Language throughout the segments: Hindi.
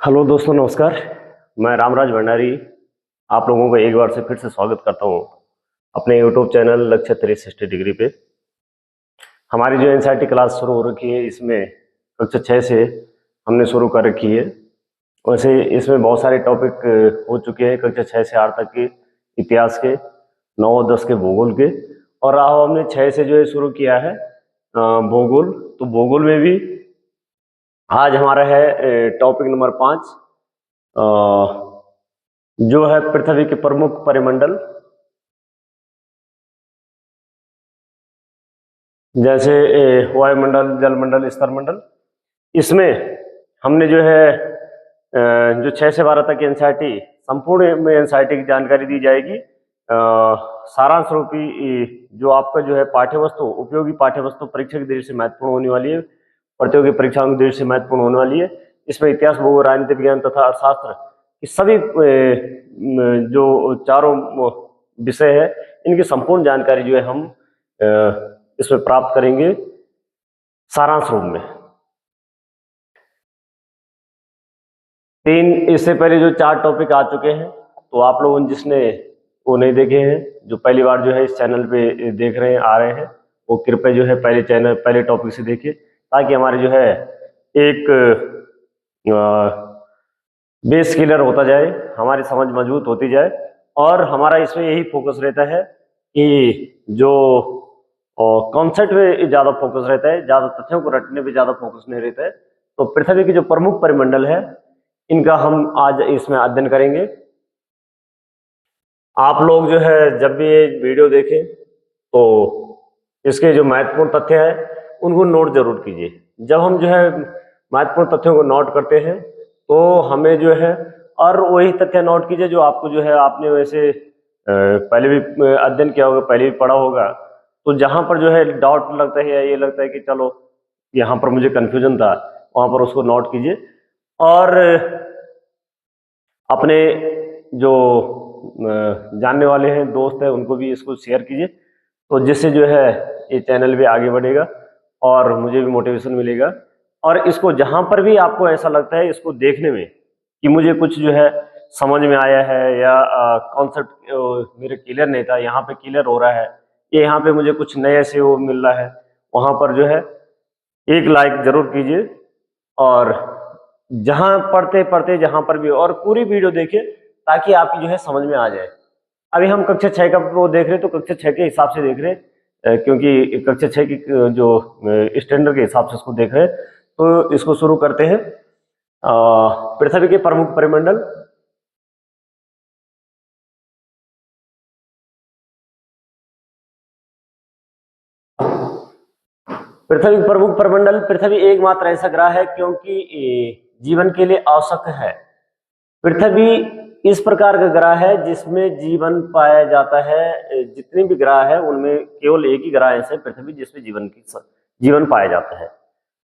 हेलो दोस्तों, नमस्कार। मैं रामराज भंडारी आप लोगों को एक बार से फिर से स्वागत करता हूं अपने यूट्यूब चैनल लक्ष्य 360 डिग्री पे। हमारी जो एनसीईआरटी क्लास शुरू हो रखी है, इसमें कक्षा 6 से हमने शुरू कर रखी है। वैसे इसमें बहुत सारे टॉपिक हो चुके हैं, कक्षा 6 से 8 तक के इतिहास के, 9 और 10 के भूगोल के, और अब हमने 6 से जो है शुरू किया है भूगोल। तो भूगोल में भी आज हमारा है टॉपिक नंबर 5, जो है पृथ्वी के प्रमुख परिमंडल, जैसे वायुमंडल, जलमंडल, स्तरमंडल। इसमें हमने जो है जो 6 से 12 तक एनसीईआरटी, संपूर्ण में एनसीईआरटी की जानकारी दी जाएगी। सारांश रूपी जो आपका जो है पाठ्यवस्तु, उपयोगी पाठ्यवस्तु परीक्षा की दृष्टि से महत्वपूर्ण होने वाली है, प्रतियोगी परीक्षाओं की दृष्टि से महत्वपूर्ण होने वाली है। इसमें इतिहास, भूगोल, राजनीति विज्ञान तथा अर्थशास्त्र की सभी जो चारों विषय है, इनकी संपूर्ण जानकारी जो है हम इसमें प्राप्त करेंगे सारांश रूप में। इससे पहले जो 4 टॉपिक आ चुके हैं, तो आप लोगों जिसने वो नहीं देखे हैं, जो पहली बार जो है इस चैनल पे देख रहे हैं, आ रहे हैं, वो कृपया जो है पहले टॉपिक से देखिए, ताकि हमारे जो है एक बेस क्लियर होता जाए, हमारी समझ मजबूत होती जाए। और हमारा इसमें यही फोकस रहता है कि जो कॉन्सेप्ट पे ज़्यादा फोकस रहता है, ज़्यादा तथ्यों को रटने पे ज़्यादा फोकस नहीं रहता है। तो पृथ्वी के जो प्रमुख परिमंडल है, इनका हम आज इसमें अध्ययन करेंगे। आप लोग जो है जब भी ये वीडियो देखें, तो इसके जो महत्वपूर्ण तथ्य है उनको नोट जरूर कीजिए। जब हम जो है महत्वपूर्ण तथ्यों को नोट करते हैं, तो हमें जो है, और वही तथ्य नोट कीजिए जो आपको जो है, आपने वैसे पहले भी अध्ययन किया होगा, पहले भी पढ़ा होगा। तो जहां पर जो है डाउट लगता है या ये लगता है कि चलो यहाँ पर मुझे कंफ्यूजन था, वहां पर उसको नोट कीजिए। और अपने जो जानने वाले हैं, दोस्त हैं, उनको भी इसको शेयर कीजिए, तो जिससे जो है ये चैनल भी आगे बढ़ेगा और मुझे भी मोटिवेशन मिलेगा। और इसको जहां पर भी आपको ऐसा लगता है इसको देखने में कि मुझे कुछ जो है समझ में आया है, या कॉन्सेप्ट मेरे क्लियर नहीं था, यहाँ पे क्लियर हो रहा है, ये यहाँ पे मुझे कुछ नए से वो मिल रहा है, वहां पर जो है एक लाइक जरूर कीजिए। और जहां पढ़ते पढ़ते जहां पर भी, और पूरी वीडियो देखिए, ताकि आपकी जो है समझ में आ जाए। अभी हम कक्षा 6 का वो देख रहे हैं, तो कक्षा 6 के हिसाब से देख रहे हैं, क्योंकि कक्षा 6 की जो स्टैंडर्ड के हिसाब से इसको देख रहे हैं। तो इसको शुरू करते हैं। पृथ्वी के प्रमुख परिमंडल। पृथ्वी के प्रमुख परिमंडल। पृथ्वी एकमात्र ऐसा ग्रह है क्योंकि जीवन के लिए आवश्यक है। पृथ्वी इस प्रकार का ग्रह है जिसमें जीवन पाया जाता है। जितने भी ग्रह है उनमें केवल एक ही ग्रह ऐसे पृथ्वी जिसमें जीवन पाया जाता है।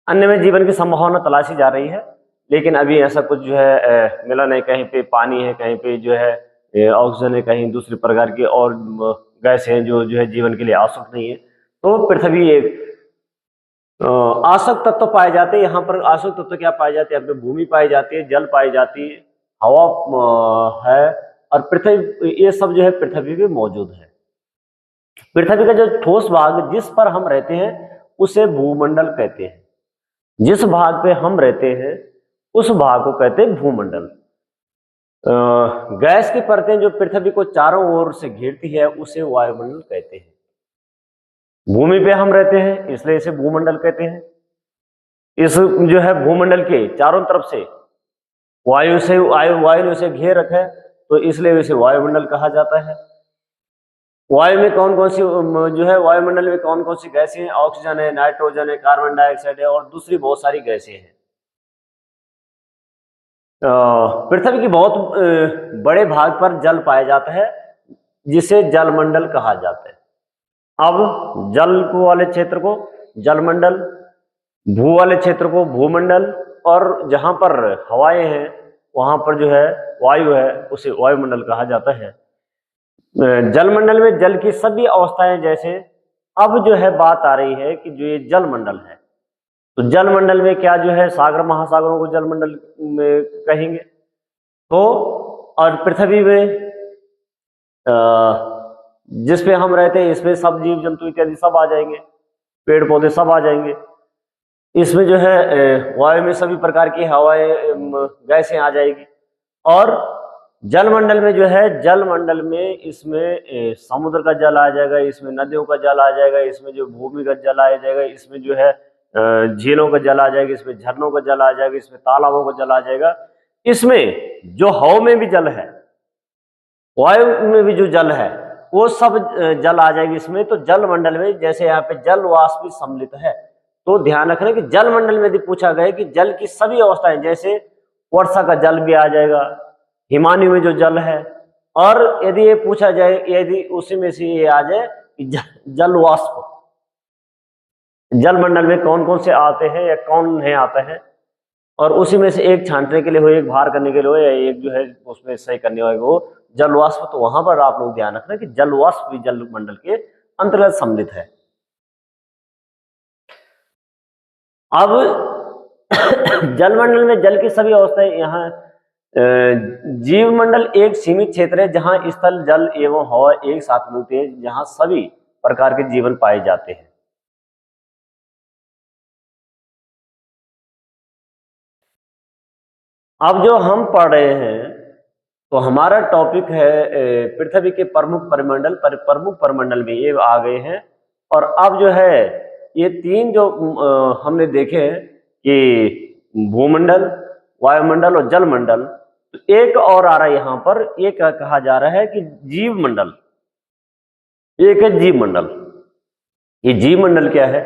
अन्य में जीवन की संभावना तलाशी जा रही है, लेकिन अभी ऐसा कुछ जो है मिला नहीं। कहीं पे पानी है, कहीं पे जो है ऑक्सीजन है, कहीं दूसरे प्रकार की और गैस है जो है जीवन के लिए आवश्यक नहीं है। तो पृथ्वी एक आवश्यक तत्व पाए जाते हैं। यहाँ पर आवश्यक तत्व क्या पाए जाते हैं? अपने भूमि पाई जाती है, जल पाई जाती है, हवा है, और पृथ्वी, ये सब जो है पृथ्वी पे मौजूद है। पृथ्वी का जो ठोस भाग जिस पर हम रहते हैं उसे भूमंडल कहते हैं। जिस भाग पे हम रहते हैं उस भाग को कहते हैं भूमंडल। गैस की परतें जो पृथ्वी को चारों ओर से घेरती है उसे वायुमंडल कहते हैं। भूमि पे हम रहते हैं इसलिए इसे भूमंडल कहते हैं। इस जो है भूमंडल के चारों तरफ से वायु ने उसे घेर रखा है, तो इसलिए इसे वायुमंडल कहा जाता है। वायु में कौन कौन सी जो है, वायुमंडल में कौन कौन सी गैसें हैं? ऑक्सीजन है, नाइट्रोजन है, कार्बन डाइऑक्साइड है, और दूसरी बहुत सारी गैसें हैं। पृथ्वी की बहुत बड़े भाग पर जल पाया जाता है, जिसे जलमंडल कहा जाता है। अब जल को वाले क्षेत्र को जलमंडल, भू वाले क्षेत्र को भूमंडल, और जहां पर हवाएं हैं वहां पर जो है वायु है उसे वायुमंडल कहा जाता है। जलमंडल में जल की सभी अवस्थाएं, जैसे अब जो है बात आ रही है कि जो ये जलमंडल है, तो जलमंडल में क्या जो है, सागर महासागरों को जलमंडल में कहेंगे। तो और पृथ्वी में जिस पे हम रहते हैं इसमें सब जीव जंतु इत्यादि सब आ जाएंगे, पेड़ पौधे सब आ जाएंगे। इसमें जो है वायु में सभी प्रकार की हवाएं गैसें आ जाएगी। और जलमंडल में जो है, जलमंडल में इसमें समुद्र का जल आ जाएगा, इसमें नदियों का जल आ जाएगा, इसमें जो भूमिगत जल आ जाएगा, इसमें जो है झीलों का जल आ जाएगा, इसमें झरनों का जल आ जाएगा, इसमें तालाबों का जल आ जाएगा। इसमें जो हवा में भी जल है, वायु में भी जो जल है, वो सब जल आ जाएगी इसमें। तो जलमंडल में जैसे यहाँ पे जल वाष्प भी सम्मिलित है। तो ध्यान रखना कि जलमंडल में यदि पूछा गया कि जल की सभी अवस्थाएं, जैसे वर्षा का जल भी आ जाएगा, हिमानी में जो जल है, और यदि ये पूछा जाए, यदि उसी में से ये आ जाए कि जल वाष्प, जलमंडल में कौन कौन से आते हैं या कौन नहीं आते हैं, और उसी में से एक छांटने के लिए हो, एक बाहर करने के लिए हो, या एक जो है उसमें सही करने वाले हो जल वाष्प, तो वहां पर आप लोग ध्यान रखना कि जल वाष्प भी जलमंडल के अंतर्गत सम्मिलित है। अब जलमंडल में जल की सभी अवस्थाएं, यहाँ जीवमंडल एक सीमित क्षेत्र है जहां स्थल, जल एवं हवा एक साथ मिलते हैं, जहां सभी प्रकार के जीवन पाए जाते हैं। अब जो हम पढ़ रहे हैं, तो हमारा टॉपिक है पृथ्वी के प्रमुख परिमंडल। प्रमुख परिमंडल में ये आ गए हैं। और अब जो है ये तीन जो हमने देखे हैं कि भूमंडल, वायुमंडल और जलमंडल, तो एक और आ रहा है यहाँ पर, एक कहा जा रहा है कि जीव मंडल। एक है जीव मंडल। ये जीव मंडल क्या है?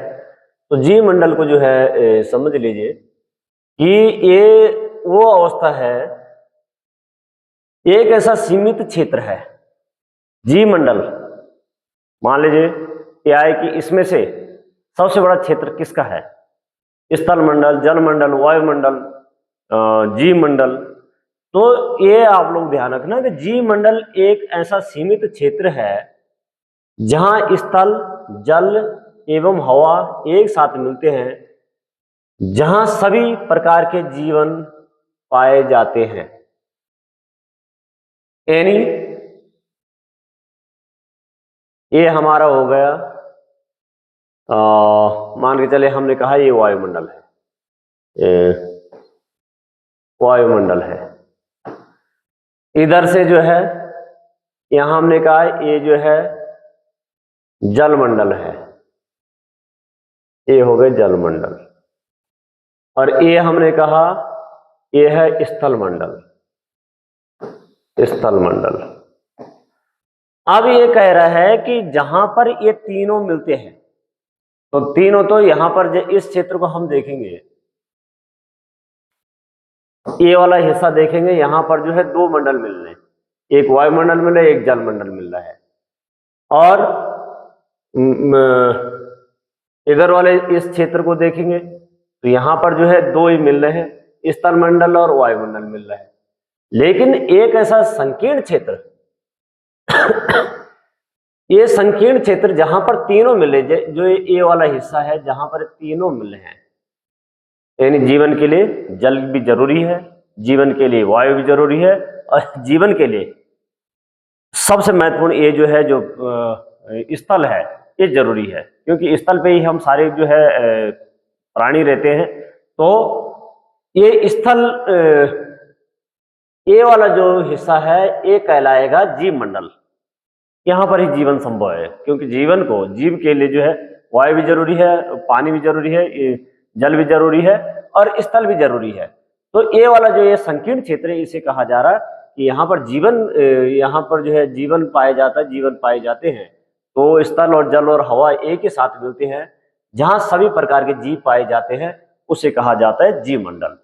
तो जीव मंडल को जो है समझ लीजिए कि ये वो अवस्था है, एक ऐसा सीमित क्षेत्र है जीवमंडल। मान लीजिए क्या है कि इसमें से सबसे बड़ा क्षेत्र किसका है? स्थल मंडल, जलमंडल, वायुमंडल, जीवमंडल। तो ये आप लोग ध्यान रखना कि जीवमंडल एक ऐसा सीमित क्षेत्र है जहां स्थल, जल एवं हवा एक साथ मिलते हैं, जहां सभी प्रकार के जीवन पाए जाते हैं। यानी ये हमारा हो गया, मान के चले हमने कहा ये वायुमंडल है, वायुमंडल है। इधर से जो है यहां हमने कहा ये जो है जलमंडल है, ये हो गए जलमंडल। और ये हमने कहा ये है स्थल मंडल, स्थल मंडल। अब ये कह रहा है कि जहां पर ये तीनों मिलते हैं, तो तीनों, तो यहां पर इस क्षेत्र को हम देखेंगे, ये वाला हिस्सा देखेंगे, यहां पर जो है दो मंडल मिल रहे हैं, एक वायुमंडल मिल रहा है, एक जलमंडल मिल रहा है। और इधर वाले इस क्षेत्र को देखेंगे तो यहां पर जो है दो ही मिल रहे हैं, स्थल मंडल और वायुमंडल मिल रहा है। लेकिन एक ऐसा संकीर्ण क्षेत्र, ये संकीर्ण क्षेत्र जहां पर तीनों मिले, जो ये वाला हिस्सा है जहां पर तीनों मिले हैं, यानी जीवन के लिए जल भी जरूरी है, जीवन के लिए वायु भी जरूरी है, और जीवन के लिए सबसे महत्वपूर्ण ये जो है, जो स्थल है, ये जरूरी है, क्योंकि स्थल पे ही हम सारे जो है प्राणी रहते हैं। तो ये स्थल, ये वाला जो हिस्सा है ये कहलाएगा जीव मंडल। यहां पर ही जीवन संभव है, क्योंकि जीवन को, जीव के लिए जो है वायु भी जरूरी है, पानी भी जरूरी है, जल भी जरूरी है, और स्थल भी जरूरी है। तो ये वाला जो ये संकीर्ण क्षेत्र है, इसे कहा जा रहा है कि यहाँ पर जीवन, यहाँ पर जो है जीवन पाया जाता है, जीवन पाए जाते हैं। तो स्थल और जल और हवा एक ही साथ मिलते हैं, जहां सभी प्रकार के जीव पाए जाते हैं, उसे कहा जाता है जीव मंडल।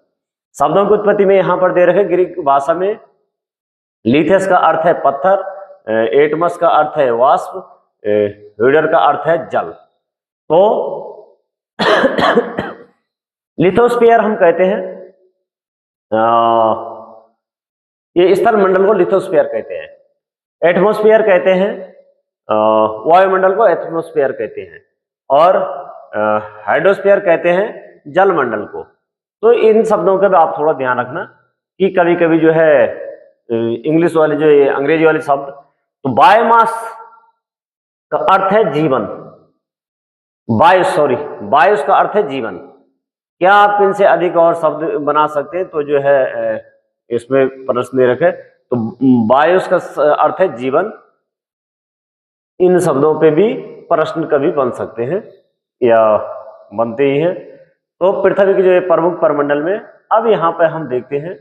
शब्दों की उत्पत्ति में यहां पर दे रखे, ग्रीक भाषा में लिथेस का अर्थ है पत्थर, एटमस का अर्थ है वाष्प, हीडर का अर्थ है जल। तो लिथोस्फीयर हम कहते हैं, ये स्थल मंडल को लिथोस्फीयर कहते हैं, एटमॉस्फेयर कहते हैं, वायुमंडल को एटमॉस्फेयर कहते हैं, और हाइड्रोस्फीयर कहते हैं जल मंडल को। तो इन शब्दों का भी आप थोड़ा ध्यान रखना कि कभी कभी जो है इंग्लिश वाले जो ये अंग्रेजी वाले शब्द, तो बायोमास का अर्थ है जीवन, बायोस का अर्थ है जीवन। क्या आप इनसे अधिक और शब्द बना सकते हैं? तो जो है इसमें प्रश्न दे रखे, तो बायोस का अर्थ है जीवन। इन शब्दों पे भी प्रश्न कभी बन सकते हैं या बनते ही हैं। तो पृथ्वी के जो प्रमुख परमंडल में, अब यहां पे हम देखते हैं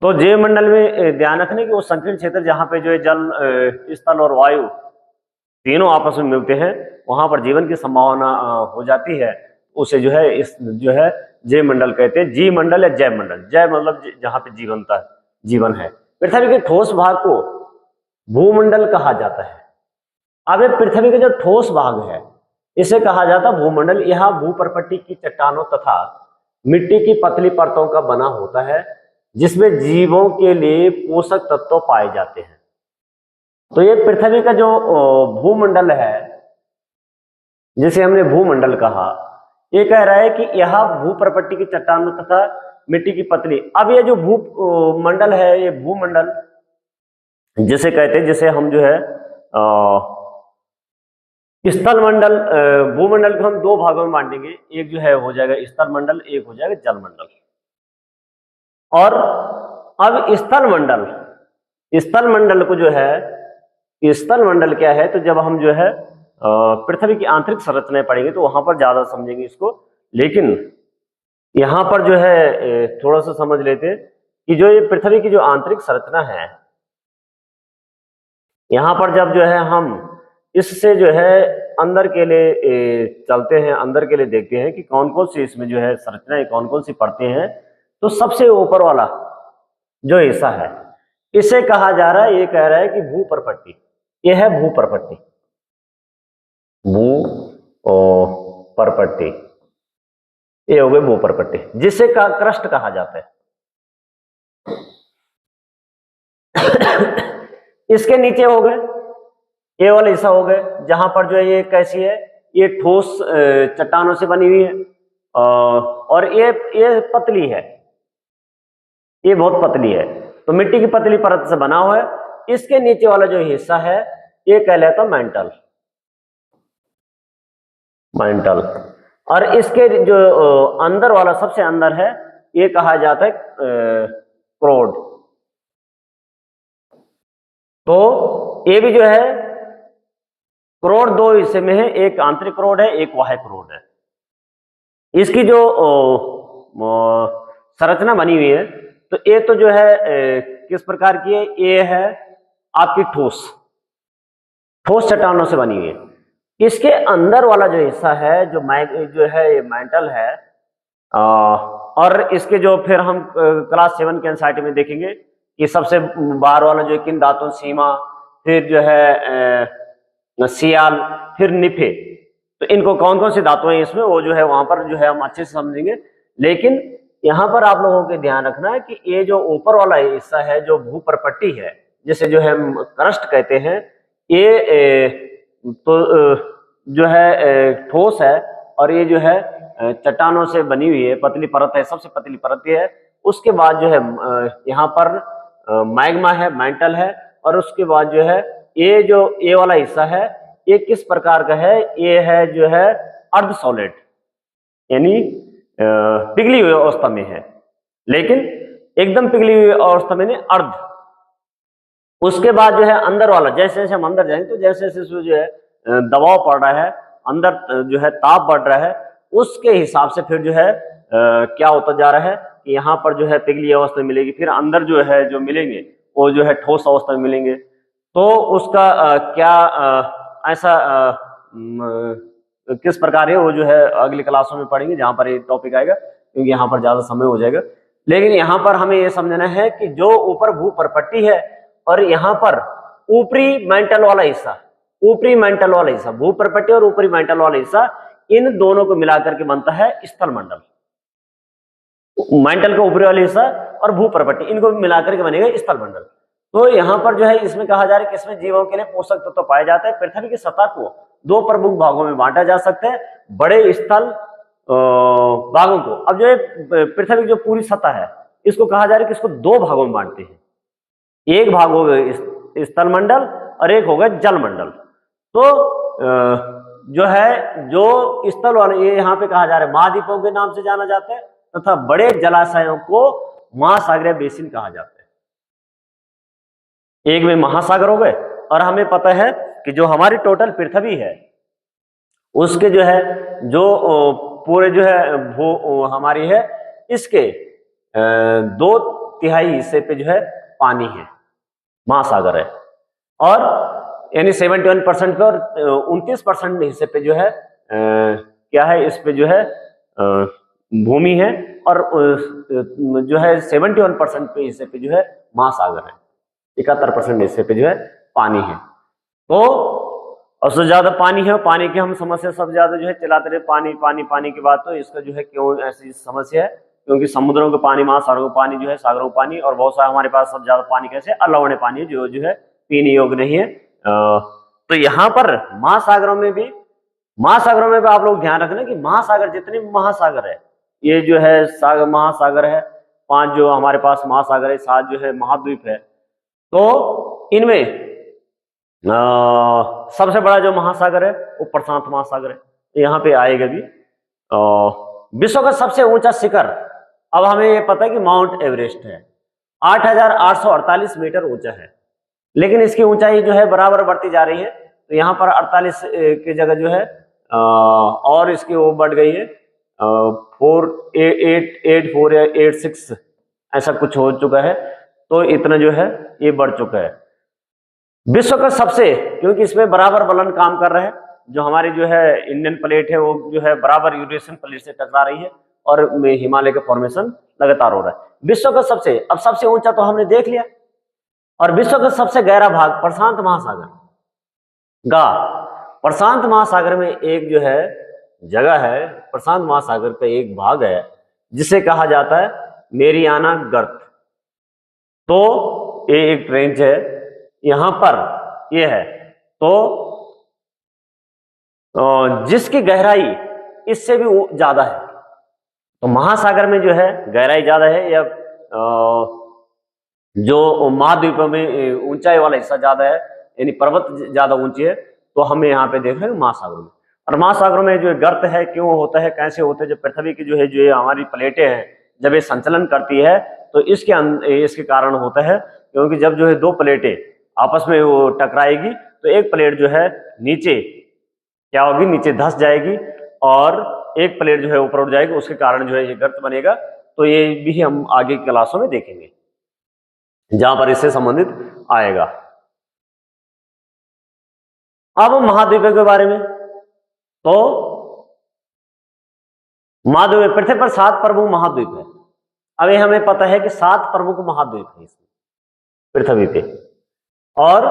तो जीवमंडल में ध्यान रखने की वो संकीर्ण क्षेत्र जहां पे जो है जल, स्थल और वायु तीनों आपस में मिलते हैं, वहां पर जीवन की संभावना हो जाती है। उसे जो है इस जो है जैव मंडल कहते हैं, जीव मंडल या जैव मंडल। जैव मतलब जहां पे जीवन है। पृथ्वी के ठोस भाग को भूमंडल कहा जाता है। अब ये पृथ्वी का जो ठोस भाग है इसे कहा जाता है भूमंडल। यह भूपर्पट्टी की चट्टानों तथा मिट्टी की पतली परतों का बना होता है, जिसमें जीवों के लिए पोषक तत्व पाए जाते हैं। तो ये पृथ्वी का जो भूमंडल है, जिसे हमने भूमंडल कहा, ये कह रहा है कि यह भूपर्पट्टी की चट्टानों तथा मिट्टी की पतली। अब ये जो भूमंडल है, ये भूमंडल जिसे कहते हैं, जिसे हम जो है स्थल मंडल, भूमंडल को हम दो भागों में बांटेंगे। एक जो है हो जाएगा स्थल मंडल, एक हो जाएगा जल मंडल। और अब स्थल मंडल को जो है, स्थल मंडल क्या है, तो जब हम जो है पृथ्वी की आंतरिक संरचनाएं पढ़ेंगे तो वहां पर ज्यादा समझेंगे इसको। लेकिन यहां पर जो है थोड़ा सा समझ लेते हैं कि जो ये पृथ्वी की जो आंतरिक संरचना है, यहां पर जब जो है हम इससे जो है अंदर के लिए चलते हैं, अंदर के लिए देखते हैं कि कौन कौन सी इसमें जो है संरचनाएं, कौन कौन सी परतें हैं, तो सबसे ऊपर वाला जो हिस्सा है इसे कहा जा रहा है, ये कह रहा है कि भूपर्पट्टी। ये है भूपर्पट्टी, भूपर्पट्टी, ये हो गई भूपर्पट्टी, जिसे क्रस्ट कहा जाता है। इसके नीचे हो गए ये वाला हिस्सा हो गए, जहां पर जो है ये कैसी है, ये ठोस चट्टानों से बनी हुई है, और ये पतली है, ये बहुत पतली है, तो मिट्टी की पतली परत से बना हुआ है। इसके नीचे वाला जो हिस्सा है ये कहलाता है मैंटल, और इसके जो अंदर वाला सबसे अंदर है ये कहा जाता है क्रोड। तो ये भी जो है क्रोड दो हिस्से में है, एक आंतरिक क्रोड है, एक बाह्य क्रोड है। इसकी जो संरचना बनी हुई है, तो ये तो जो है किस प्रकार की है, ये है आपकी ठोस चट्टानों से बनी हुई है। इसके अंदर वाला जो हिस्सा है जो है ये मैंटल है, और इसके जो फिर हम क्लास 7 के एनसीईआरटी में देखेंगे कि सबसे बाहर वाला जो किन दांतों सीमा, फिर जो है सियाल, फिर निफे, तो इनको कौन कौन सी धातुएं हैं इसमें, वो जो है वहां पर जो है हम अच्छे से समझेंगे। लेकिन यहां पर आप लोगों को ध्यान रखना है कि ये जो ऊपर वाला हिस्सा है जो भूपर्पट्टी है, जिसे जो है हम क्रस्ट कहते हैं, ये तो जो है ठोस है, और ये जो है चट्टानों से बनी हुई है, पतली परत है, सबसे पतली परत ये है। उसके बाद जो है यहाँ पर मैग्मा है, मैंटल है, और उसके बाद जो है ये वाला हिस्सा है, ये किस प्रकार का है, ये है जो है अर्ध सॉलिड, यानी पिघली हुई अवस्था में है, लेकिन एकदम पिघली हुई अवस्था में नहीं, अर्ध। उसके बाद जो है अंदर वाला, जैसे जैसे हम अंदर जाएंगे तो जैसे जैसे जो है दबाव पड़ रहा है, अंदर जो है ताप बढ़ रहा है, उसके हिसाब से फिर जो है क्या होता जा रहा है कि यहाँ पर जो है पिघली अवस्था मिलेगी, फिर अंदर जो है जो मिलेंगे वो जो है ठोस अवस्था में मिलेंगे। तो उसका क्या ऐसा किस प्रकार है वो जो है अगली क्लासों में पढ़ेंगे, जहां पर ये टॉपिक आएगा, क्योंकि यहाँ पर ज्यादा समय हो जाएगा। लेकिन यहाँ पर हमें ये समझना है कि जो ऊपर भूपर्पट्टी है और यहाँ पर ऊपरी मैंटल वाला हिस्सा, भूपर्पट्टी और ऊपरी मैंटल वाला हिस्सा, इन दोनों को मिलाकर के बनता है स्थल मंडल। मैंटल का ऊपरी वाला हिस्सा और भूपर्पट्टी, इनको मिलाकर के बनेगा स्थल मंडल। तो यहाँ पर जो है इसमें कहा जा रहा है कि इसमें जीवों के लिए पोषक तत्व तो पाए जाते हैं। पृथ्वी की सतह को दो प्रमुख भागों में बांटा जा सकता है, बड़े स्थल भागों को। अब जो है पृथ्वी की जो पूरी सतह है इसको कहा जा रहा है कि इसको दो भागों में बांटते हैं, एक भाग हो गया स्थल मंडल और एक हो गया जल मंडल। तो जो है जो स्थल वाले ये यहाँ पे कहा जा रहा है महाद्वीपों के नाम से जाना जाता है, तथा बड़े जलाशयों को महासागरीय बेसिन कहा जाता है। एक में महासागर हो गए, और हमें पता है कि जो हमारी टोटल पृथ्वी है उसके जो है जो पूरे जो है वो हमारी है इसके 2/3 हिस्से पे जो है पानी है, महासागर है, और यानी 71% पे, और 29% हिस्से पे जो है क्या है इस पे जो है भूमि है, और जो है 71% पे हिस्से पे जो है महासागर है, 71% हिस्से पे जो है पानी है। तो और सबसे ज्यादा पानी है, पानी की हम समस्या सबसे ज्यादा जो है चलाते रहे पानी पानी पानी की बात। तो इसका जो है क्यों ऐसी समस्या है, क्योंकि समुद्रों के पानी, महासागरों का पानी जो है, सागरों का पानी, और बहुत सारा हमारे पास सब ज्यादा पानी कैसे अलवणीय पानी जो है पीने योग्य नहीं है। तो यहाँ पर महासागरों में भी आप लोग ध्यान रखना कि महासागर जितने महासागर है, ये जो है सागर महासागर है, 5 जो हमारे पास महासागर है, 7 जो है महाद्वीप है। तो इनमें सबसे बड़ा जो महासागर है वो प्रशांत महासागर है, यहाँ पे आएगा भी। विश्व का सबसे ऊंचा शिखर, अब हमें ये पता है कि माउंट एवरेस्ट है, 8,848 मीटर ऊंचा है, लेकिन इसकी ऊंचाई जो है बराबर बढ़ती जा रही है। तो यहाँ पर 48 की जगह जो है और इसकी वो बढ़ गई है 4,884 या 86 ऐसा कुछ हो चुका है। तो इतना जो है ये बढ़ चुका है। विश्व का सबसे, क्योंकि इसमें बराबर बलन काम कर रहा है, जो हमारी जो है इंडियन प्लेट है वो जो है बराबर यूरेशियन प्लेट से टकरा रही है, और हिमालय का फॉर्मेशन लगातार हो रहा है। विश्व का सबसे, अब सबसे ऊंचा तो हमने देख लिया, और विश्व का सबसे गहरा भाग प्रशांत महासागर गा। प्रशांत महासागर में एक जो है जगह है, प्रशांत महासागर का एक भाग है जिसे कहा जाता है मेरियाना गर्त। तो ये एक रेंज है, यहां पर ये है, तो जिसकी गहराई इससे भी ज्यादा है। तो महासागर में जो है गहराई ज्यादा है, या जो महाद्वीपों में ऊंचाई वाला हिस्सा ज्यादा है, यानी पर्वत ज्यादा ऊंची है। तो हमें यहाँ पे देख रहे हैं महासागरों में, और महासागरों में जो गर्त है क्यों होता है, कैसे होता है, जो पृथ्वी की जो है जो हमारी प्लेटें हैं जब ये संचलन करती है तो इसके कारण होता है, क्योंकि जब जो है दो प्लेटें आपस में वो टकराएगी तो एक प्लेट जो है नीचे क्या होगी, नीचे धंस जाएगी, और एक प्लेट जो है ऊपर उठ जाएगी, उसके कारण जो है ये गर्त बनेगा। तो ये भी हम आगे की क्लासों में देखेंगे जहां पर इससे संबंधित आएगा। अब महाद्वीपों के बारे में, तो महाद्वीप, पृथ्वी पर 7 प्रमुख महाद्वीप है। अभी हमें पता है कि 7 प्रमुख महाद्वीप है इसमें पृथ्वी पे, और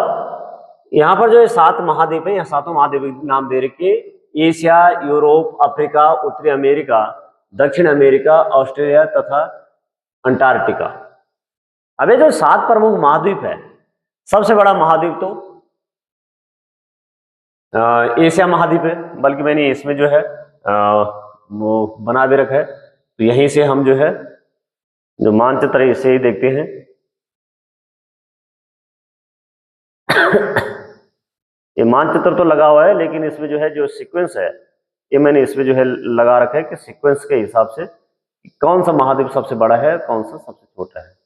यहां पर जो 7 महाद्वीप है, यहाँ 7 महाद्वीप नाम दे रखे, एशिया, यूरोप, अफ्रीका, उत्तरी अमेरिका, दक्षिण अमेरिका, ऑस्ट्रेलिया तथा अंटार्कटिका। अब ये जो 7 प्रमुख महाद्वीप है, सबसे बड़ा महाद्वीप तो एशिया महाद्वीप है, बल्कि मैंने इसमें जो है वो बना भी रखा है। तो यहीं से हम जो है जो मानचित्र है इसे ही देखते हैं। ये मानचित्र तो लगा हुआ है, लेकिन इसमें जो है जो सीक्वेंस है ये मैंने इसमें जो है लगा रखा है कि सीक्वेंस के हिसाब से कौन सा महाद्वीप सबसे बड़ा है, कौन सा सबसे छोटा है।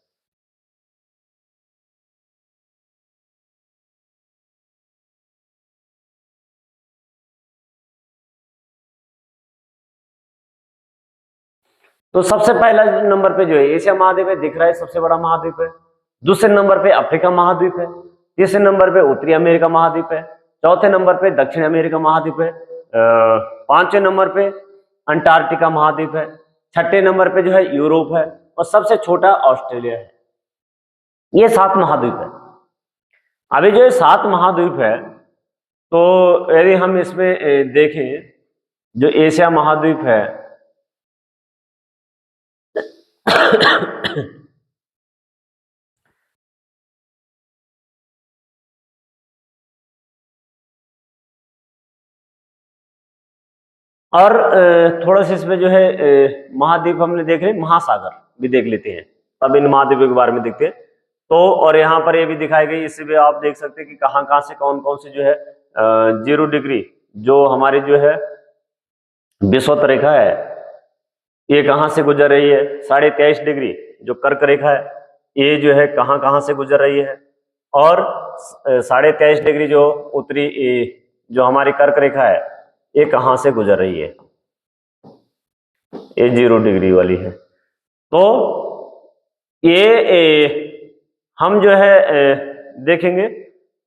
तो सबसे पहला नंबर पे जो है एशिया महाद्वीप है, दिख रहा है सबसे बड़ा महाद्वीप है। दूसरे नंबर पे अफ्रीका महाद्वीप है। तीसरे नंबर पे उत्तरी अमेरिका महाद्वीप है। चौथे नंबर पे दक्षिण अमेरिका महाद्वीप है। 5वें नंबर पे अंटार्कटिका महाद्वीप है। 6ठे नंबर पे जो है यूरोप है, और सबसे छोटा ऑस्ट्रेलिया है। ये 7 महाद्वीप है। अभी जो 7 महाद्वीप है, तो यदि हम इसमें देखें जो एशिया महाद्वीप है और थोड़ा सा इसमें जो है महाद्वीप हमने देख रहे, महासागर भी देख लेते हैं, तब इन महाद्वीपों के बारे में देखते हैं। तो और यहाँ पर ये भी दिखाई गई, इससे भी आप देख सकते हैं कि कहाँ कहाँ से कौन कौन से जो है 0 डिग्री जो हमारी जो है विषुवत रेखा है, ये कहाँ से गुजर रही है। 23.5 डिग्री जो कर्क रेखा है, ये जो है कहाँ कहाँ से गुजर रही है। और 23.5 डिग्री जो उत्तरी जो हमारी कर्क रेखा है, ये कहाँ से गुजर रही है, ये 0 डिग्री वाली है। तो ये हम जो है देखेंगे,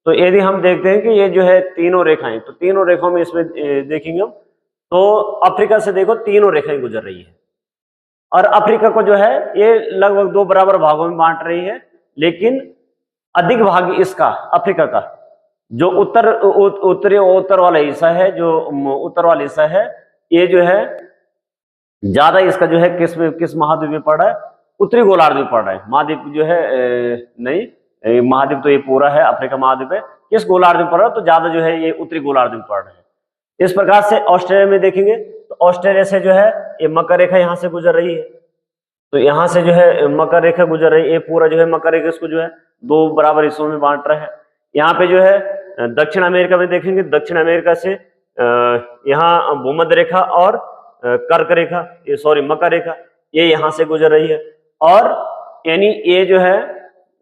तो यदि हम देखते हैं कि ये जो है तीनों रेखाएं, तो तीनों रेखाओं में इसमें देखेंगे हम, तो अफ्रीका से देखो तीनों रेखाएं गुजर रही है, और अफ्रीका को जो है ये लगभग 2 बराबर भागों में बांट रही है, लेकिन अधिक भाग इसका अफ्रीका का जो उत्तर वाला हिस्सा है, जो उत्तर वाला हिस्सा है, ये जो है ज्यादा इसका जो है किस महाद्वीप में पड़ रहा है, उत्तरी गोलार्ध में पड़ रहा है। महाद्वीप जो है नहीं, महाद्वीप तो ये पूरा है, अफ्रीका महाद्वीप है, किस गोलार्ध में पड़ रहा है, तो ज्यादा जो है ये उत्तरी गोलार्ध में पड़ रहा है। इस प्रकार से ऑस्ट्रेलिया में देखेंगे, तो ऑस्ट्रेलिया से जो है ये मकर रेखा यहाँ से गुजर रही है, तो यहाँ से जो है मकर रेखा गुजर रही है, ये पूरा जो है मकर रेखा इसको जो है 2 बराबर हिस्सों में बांट रहा है। यहाँ पे जो है दक्षिण अमेरिका में देखेंगे, दक्षिण अमेरिका से यहाँ भूमध्य रेखा और कर्क रेखा, ये सॉरी मकर रेखा, ये यहाँ से गुजर रही है, और यानी ये जो है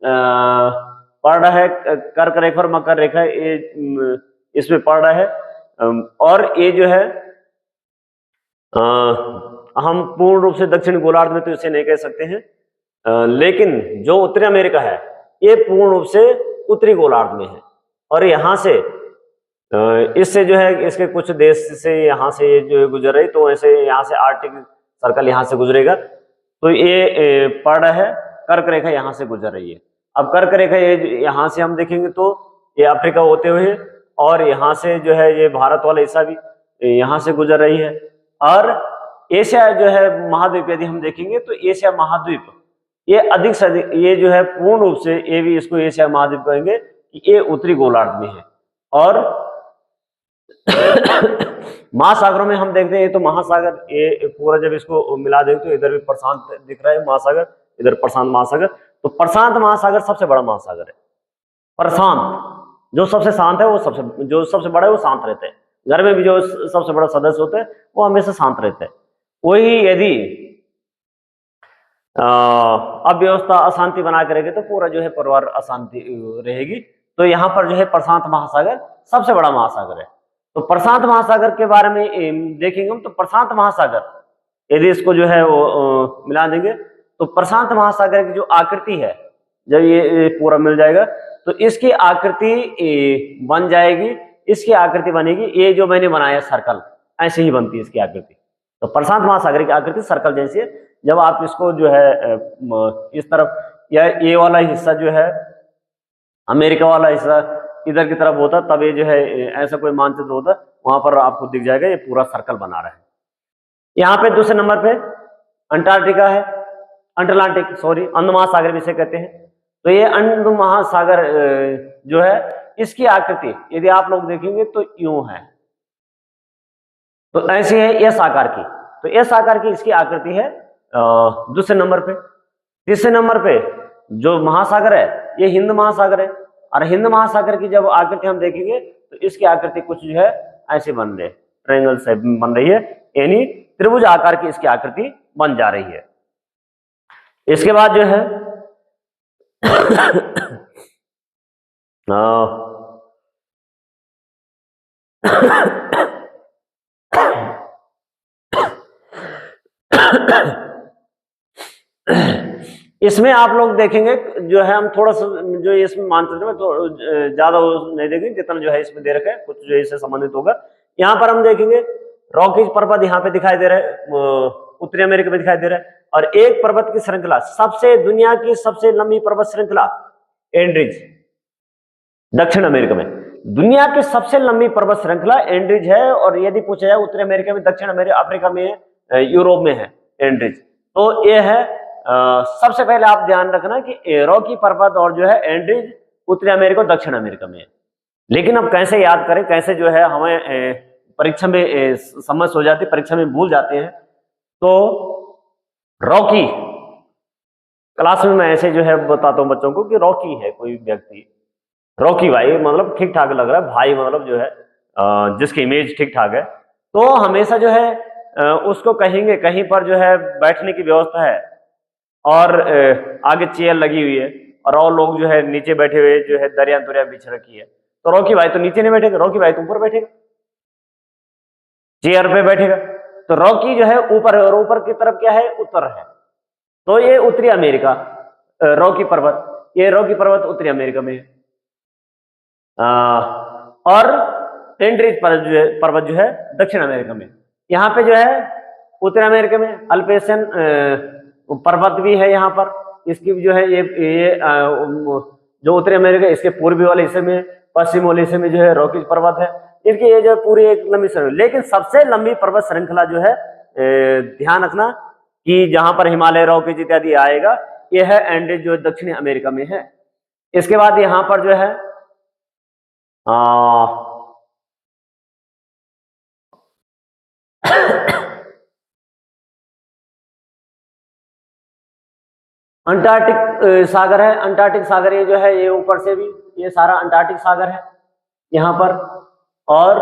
पड़ रहा है कर्क रेखा और मकर रेखा, ये इसमें पड़ रहा है। और ये जो है हम पूर्ण रूप से दक्षिण गोलार्ध में तो इसे नहीं कह सकते हैं, लेकिन जो उत्तरी अमेरिका है ये पूर्ण रूप से उत्तरी गोलार्ध में है, और यहाँ से इससे जो है इसके कुछ देश से यहाँ से ये जो गुजर रही, तो ऐसे यहाँ से आर्कटिक सर्कल यहाँ से गुजरेगा, तो ये पड़ रहा है कर्क रेखा यहाँ से गुजर रही है। अब कर्क रेखा ये यहाँ से हम देखेंगे तो ये अफ्रीका होते हुए, और यहाँ से जो है ये भारत वाला हिस्सा भी यहाँ से गुजर रही है। और एशिया जो है महाद्वीप यदि हम देखेंगे, तो एशिया महाद्वीप ये अधिक से अधिक, ये जो है पूर्ण रूप से ये भी इसको एशिया महाद्वीप कहेंगे कि ये उत्तरी गोलार्ध में है। और महासागरों में हम देखते हैं, तो महासागर ये पूरा जब इसको मिला देंगे तो इधर भी प्रशांत दिख रहा है महासागर, इधर प्रशांत महासागर, तो प्रशांत महासागर सबसे बड़ा महासागर है। प्रशांत जो सबसे शांत है, वो जो सबसे बड़ा है वो शांत रहता है। घर में भी जो सबसे बड़ा सदस्य होता है वो हमेशा शांत रहता है। वही यदि अव्यवस्था अशांति बना के रहेगी, तो पूरा जो है परिवार अशांति रहेगी। तो यहाँ पर जो है प्रशांत महासागर सबसे बड़ा महासागर है। तो प्रशांत महासागर के बारे में देखेंगे हम, तो प्रशांत महासागर यदि इसको जो है वो मिला देंगे, तो प्रशांत महासागर की जो आकृति है, जब ये पूरा मिल जाएगा तो इसकी आकृति बन जाएगी, इसकी आकृति बनेगी, ये जो मैंने बनाया सर्कल, ऐसे ही बनती है इसकी आकृति। तो प्रशांत महासागर की आकृति सर्कल जैसी है। जब आप इसको जो है इस तरफ, या ये वाला हिस्सा जो है अमेरिका वाला हिस्सा इधर की तरफ होता, तब ये जो है ऐसा कोई मानचित्र होता, वहां पर आपको दिख जाएगा ये पूरा सर्कल बना रहा है। यहाँ पे दूसरे नंबर पे अंटार्कटिका है, अटलांटिक सॉरी अंध महासागर भी इसे कहते हैं। तो ये अंध महासागर जो है इसकी आकृति यदि आप लोग देखेंगे तो यूं है, तो ऐसी है एस आकार की। तो एस आकार की इसकी आकृति है दूसरे नंबर पे। तीसरे नंबर पे जो महासागर है ये हिंद महासागर है, और हिंद महासागर की जब आकृति हम देखेंगे तो इसकी आकृति कुछ जो है ऐसे बन रही है, ट्रायंगल से बन रही है, यानी त्रिभुज आकार की इसकी आकृति बन जा रही है। इसके बाद जो है इसमें आप लोग देखेंगे जो है, हम थोड़ा सा जो इसमें मानचित्र में तो ज्यादा नहीं देखेंगे जितना जो है इसमें दे रखा है, कुछ जो इससे संबंधित होगा। यहाँ पर हम देखेंगे रॉकीज पर्वत यहाँ पे दिखाई दे रहा है, उत्तरी अमेरिका में दिखाई दे रहा है, और एक पर्वत की श्रृंखला, सबसे दुनिया की सबसे लंबी पर्वत श्रृंखला एंड्रीज, दक्षिण अमेरिका में दुनिया की सबसे लंबी पर्वत श्रृंखला एंड्रीज है। और यदि पूछा जाए उत्तरी अमेरिका में, दक्षिण अमेरिका, अफ्रीका में है, यूरोप में है एंड्रीज, तो ये है सबसे पहले आप ध्यान रखना कि रॉकी पर्वत और जो है एंड्रीज उत्तरी अमेरिका और दक्षिण अमेरिका में है। लेकिन अब कैसे याद करें, कैसे जो है हमें परीक्षा में समझ हो जाती, परीक्षा में भूल जाते हैं। तो रॉकी, क्लास में मैं ऐसे जो है बताता हूँ बच्चों को कि रॉकी है कोई व्यक्ति, रॉकी भाई मतलब ठीक ठाक लग रहा है, भाई मतलब जो है जिसकी इमेज ठीक ठाक है, तो हमेशा जो है उसको कहेंगे कहीं पर जो है बैठने की व्यवस्था है और आगे चेयर लगी हुई है और लोग जो है नीचे बैठे हुए जो है दरिया दुरिया बिछ रखी है, तो रॉकी भाई तो नीचे नहीं बैठेगा, रॉकी भाई तो ऊपर बैठेगा, चेयर पे बैठेगा। तो रॉकी जो है ऊपर है और ऊपर की तरफ क्या है, उत्तर है, तो ये उत्तरी अमेरिका, रॉकी पर्वत, ये रॉकी पर्वत उत्तरी अमेरिका में है। और टेंड्रीज पर्वत जो है दक्षिण अमेरिका में। यहाँ पे जो है उत्तरी अमेरिका में अल्पेशियन पर्वत भी है यहाँ पर, इसकी जो है ये जो उत्तरी अमेरिका इसके पूर्वी वाले हिस्से में, पश्चिम वाले हिस्से में जो है रॉकीज पर्वत है, इसकी ये जो पूरी एक लंबी श्रृंखला, लेकिन सबसे लंबी पर्वत श्रृंखला जो है ध्यान रखना कि जहां पर हिमालय, रॉकीज इत्यादि आएगा, यह है एंडीज जो दक्षिणी अमेरिका में है। इसके बाद यहां पर जो है अंटार्कटिक सागर है, अंटार्कटिक सागर ये जो है ये ऊपर से भी ये सारा अंटार्कटिक सागर है यहाँ पर। और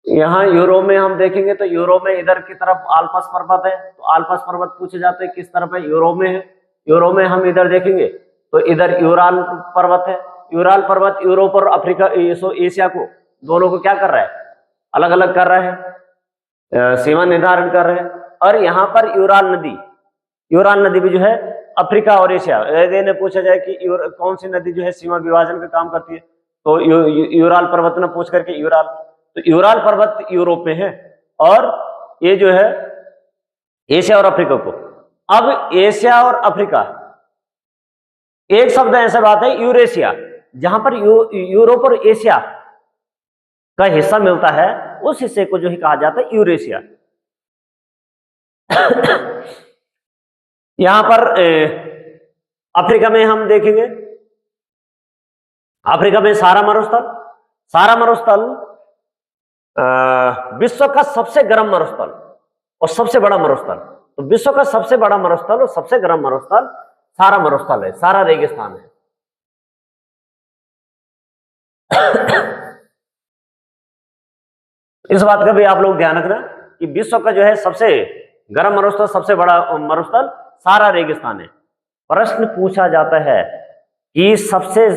यहाँ यूरोप में हम देखेंगे तो यूरोप में इधर की तरफ आल्पस पर्वत है, तो आल्पस पर्वत पूछे जाते हैं किस तरफ है, यूरोप में है। यूरोप में हम इधर देखेंगे तो इधर यूराल पर्वत है, यूराल पर्वत यूरोप और अफ्रीका एशिया को दोनों को क्या कर रहा है, अलग अलग कर रहा है, सीमा निर्धारण कर रहे हैं। और यहाँ पर यूराल नदी भी जो है अफ्रीका और एशिया, यदि पूछा जाए कि कौन सी नदी जो है सीमा विभाजन का काम करती है, तो यूराल पर्वत न पूछ करके यूराल, तो यूराल पर्वत यूरोप में है और ये जो है एशिया और अफ्रीका को। अब एशिया और अफ्रीका, एक शब्द ऐसा बात है यूरेशिया, जहां पर यूरोप और एशिया का हिस्सा मिलता है, उस हिस्से को जो ही कहा जाता है यूरेशिया। यहां पर अफ्रीका में हम देखेंगे, अफ्रीका में सारा मरुस्थल विश्व का सबसे गर्म मरुस्थल और सबसे बड़ा मरुस्थल, तो विश्व का सबसे बड़ा मरुस्थल और सबसे गर्म मरुस्थल सारा मरुस्थल है, सारा रेगिस्तान है। इस बात का भी आप लोग ध्यान रखना कि विश्व का जो है सबसे गर्म मरुस्थल, सबसे बड़ा मरुस्थल सारा रेगिस्तान है। प्रश्न पूछा जाता है कि सबसे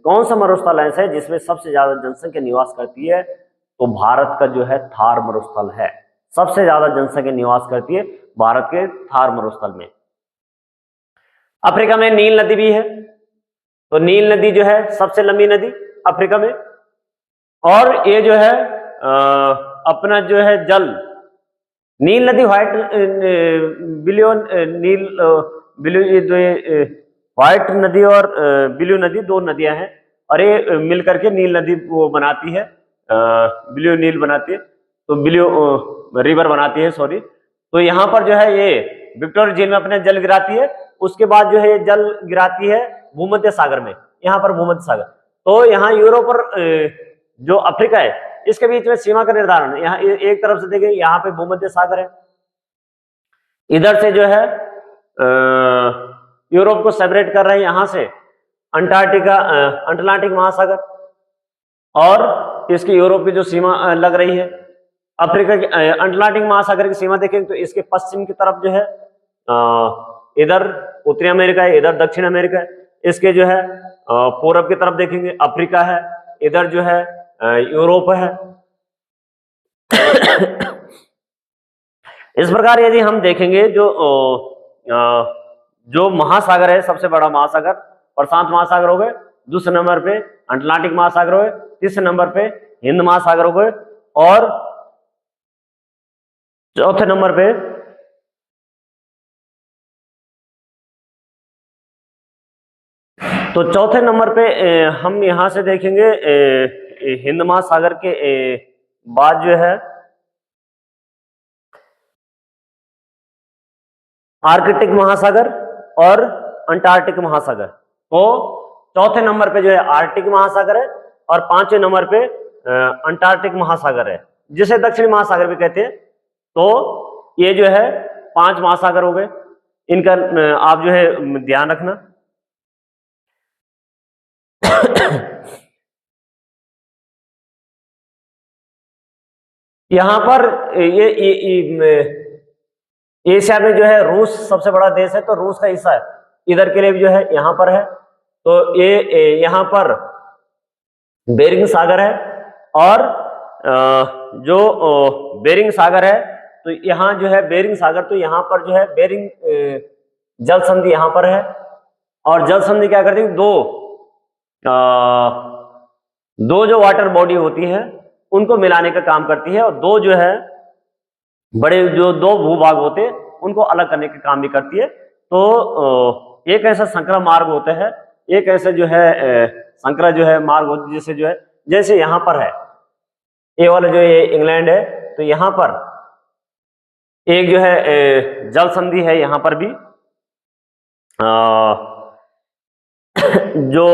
कौन सा मरुस्थल ऐसा है जिसमें सबसे ज्यादा जनसंख्या निवास करती है, तो भारत का जो है थार मरुस्थल है, सबसे ज्यादा जनसंख्या निवास करती है भारत के थार मरुस्थल में। अफ्रीका में नील नदी भी है, तो नील नदी जो है सबसे लंबी नदी अफ्रीका में, और ये जो है अपना जो है जल, नील नदी व्हाइट नदी और ब्लू नदी दो नदियां हैं, और ये मिलकर के नील नदी वो बनाती है, ब्लू नील बनाती है, तो ब्लू रिवर बनाती है, सॉरी। तो यहाँ पर जो है ये विक्टोरिया झील में अपने जल गिराती है, उसके बाद जो है ये जल गिराती है भूमध्य सागर में, यहाँ पर भूमध्य सागर। तो यहाँ यूरोप और जो अफ्रीका है इसके बीच में सीमा का निर्धारण, यहाँ एक तरफ से देखिए यहाँ पे भूमध्य सागर है, इधर से जो है यूरोप को सेपरेट कर रहे हैं यहाँ से अटलांटिक महासागर, और इसकी यूरोप की जो सीमा लग रही है अफ्रीका की, अटलांटिक महासागर की सीमा देखें तो इसके पश्चिम की तरफ जो है इधर उत्तरी अमेरिका है, इधर दक्षिण अमेरिका है, इसके जो है पूरब की तरफ देखेंगे अफ्रीका है, इधर जो है यूरोप है। इस प्रकार यदि हम देखेंगे जो महासागर है, सबसे बड़ा महासागर प्रशांत महासागर हो गए, दूसरे नंबर पे अटलांटिक महासागर हो गए, तीसरे नंबर पे हिंद महासागर हो गए, और चौथे नंबर पे हम यहां से देखेंगे हिंद महासागर के बाद जो है आर्कटिक महासागर और अंटार्कटिक महासागर। तो चौथे नंबर पे जो है आर्कटिक महासागर है, और 5वें नंबर पे अंटार्कटिक महासागर है, जिसे दक्षिणी महासागर भी कहते हैं। तो ये जो है 5 महासागर हो गए, इनका आप जो है ध्यान रखना। यहां पर एशिया में जो है रूस सबसे बड़ा देश है, तो रूस का हिस्सा इधर के लिए भी जो है यहां पर है। तो ये यहां पर बेरिंग सागर है, और जो बेरिंग सागर है, तो यहाँ जो है बेरिंग सागर, तो यहाँ पर जो है बेरिंग जल संधि यहाँ पर है। और जल संधि क्या करती है, दो जो वाटर बॉडी होती है उनको मिलाने का काम करती है, और दो जो है बड़े जो दो भूभाग होते हैं उनको अलग करने का काम भी करती है। तो एक ऐसा संकरा मार्ग होता है, एक ऐसा जो है संकरा जो है मार्ग होता है, जिससे जो है जैसे यहाँ पर है ये वाला जो ये इंग्लैंड है, तो यहाँ पर एक जो है जल संधि है यहाँ पर भी, जो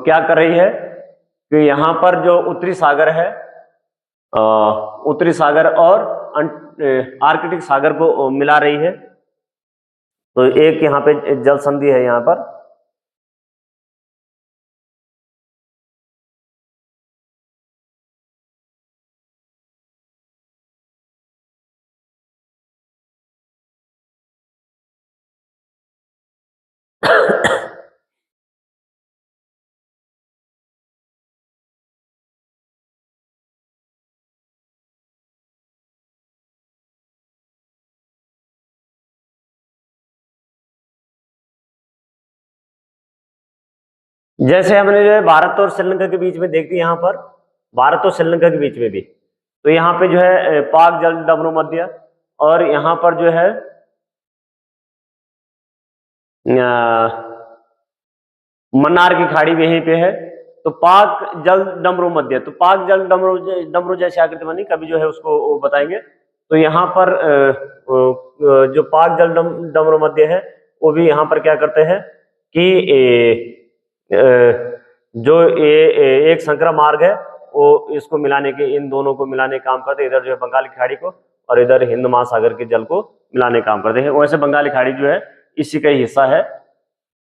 क्या कर रही है कि यहाँ पर जो उत्तरी सागर है, उत्तरी सागर और आर्कटिक सागर को मिला रही है। तो एक यहाँ पे जल संधि है यहाँ पर। जैसे हमने जो है भारत और श्रीलंका के बीच में देखती, यहाँ पर भारत और श्रीलंका के बीच में भी, तो यहाँ पे जो है पाक जल डमरू मध्य, और यहाँ पर जो है मन्नार की खाड़ी भी यहीं पे है। तो पाक जल डमरू मध्य, तो पाक जल डमरू डमरू जैसी आकृति बनी, कभी जो है उसको बताएंगे। तो यहाँ पर जो पाक जल डमरू मध्य है, वो भी यहाँ पर क्या करते हैं कि जो ये एक संकरा मार्ग है, वो इसको मिलाने के, इन दोनों को मिलाने का काम करते हैं। इधर जो है बंगाल की खाड़ी को और इधर हिंद महासागर के जल को मिलाने का काम करते हैं। वैसे बंगाल की खाड़ी जो है इसी का ही हिस्सा है,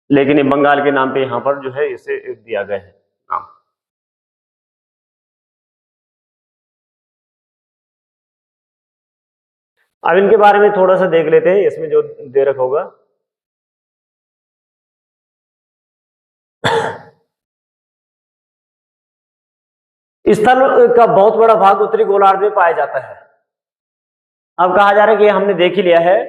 लेकिन ये बंगाल के नाम पे यहाँ पर जो है इसे दिया गया है नाम। अब इनके बारे में थोड़ा सा देख लेते हैं, इसमें जो दे रखा होगा। स्थल का बहुत बड़ा भाग उत्तरी गोलार्ध में पाया जाता है। अब कहा जा रहा है कि हमने देख ही लिया है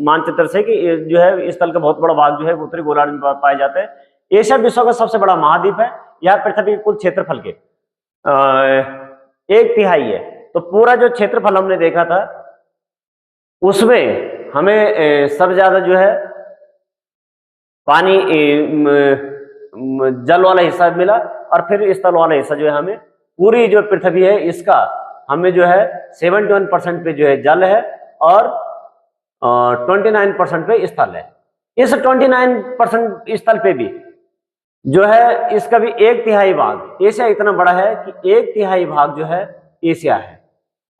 मानचित्र से कि जो है स्थल का बहुत बड़ा भाग जो है उत्तरी गोलार्ध में पाया जाता है। एशिया विश्व का सबसे बड़ा महाद्वीप है। यह पृथ्वी के कुल क्षेत्रफल के 1/3 है। तो पूरा जो क्षेत्रफल हमने देखा था उसमें हमें सबसे ज्यादा जो है पानी जल वाला हिस्सा मिला, और फिर स्थल वाला हिस्सा जो है हमें, पूरी जो पृथ्वी है इसका हमें जो है 71% पे जो है जल है, और 29% पे स्थल है। इस 29% स्थल पे भी जो है इसका भी 1/3 भाग, एशिया इतना बड़ा है कि 1/3 भाग जो है एशिया है।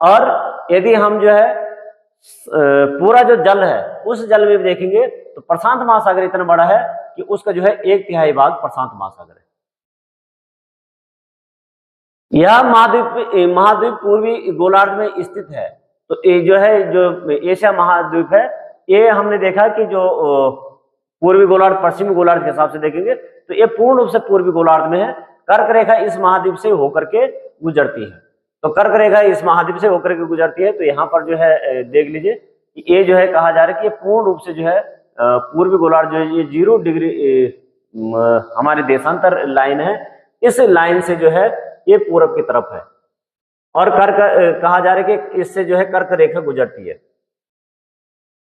और यदि हम जो है पूरा जो जल है उस जल में भी देखेंगे तो प्रशांत महासागर इतना बड़ा है कि उसका जो है 1/3 भाग प्रशांत महासागर है। यह महाद्वीप पूर्वी गोलार्ध में स्थित है। तो ये जो है जो एशिया महाद्वीप है, ये हमने देखा कि जो पूर्वी गोलार्ध पश्चिमी गोलार्ध के हिसाब से देखेंगे तो ये पूर्ण रूप से पूर्वी गोलार्ध में है। कर्क रेखा इस महाद्वीप से होकर के गुजरती है। तो कर्क रेखा इस महाद्वीप से होकर के गुजरती है। तो यहाँ पर जो है देख लीजिए कि ये जो है कहा जा रहा है कि ये पूर्ण रूप से जो है पूर्वी गोलार्ध जो है ये 0 डिग्री हमारे देशांतर लाइन है, इस लाइन से जो है ये पूरब की तरफ है। और कर्क कहा जा रहा है कि इससे जो है कर्क रेखा गुजरती है।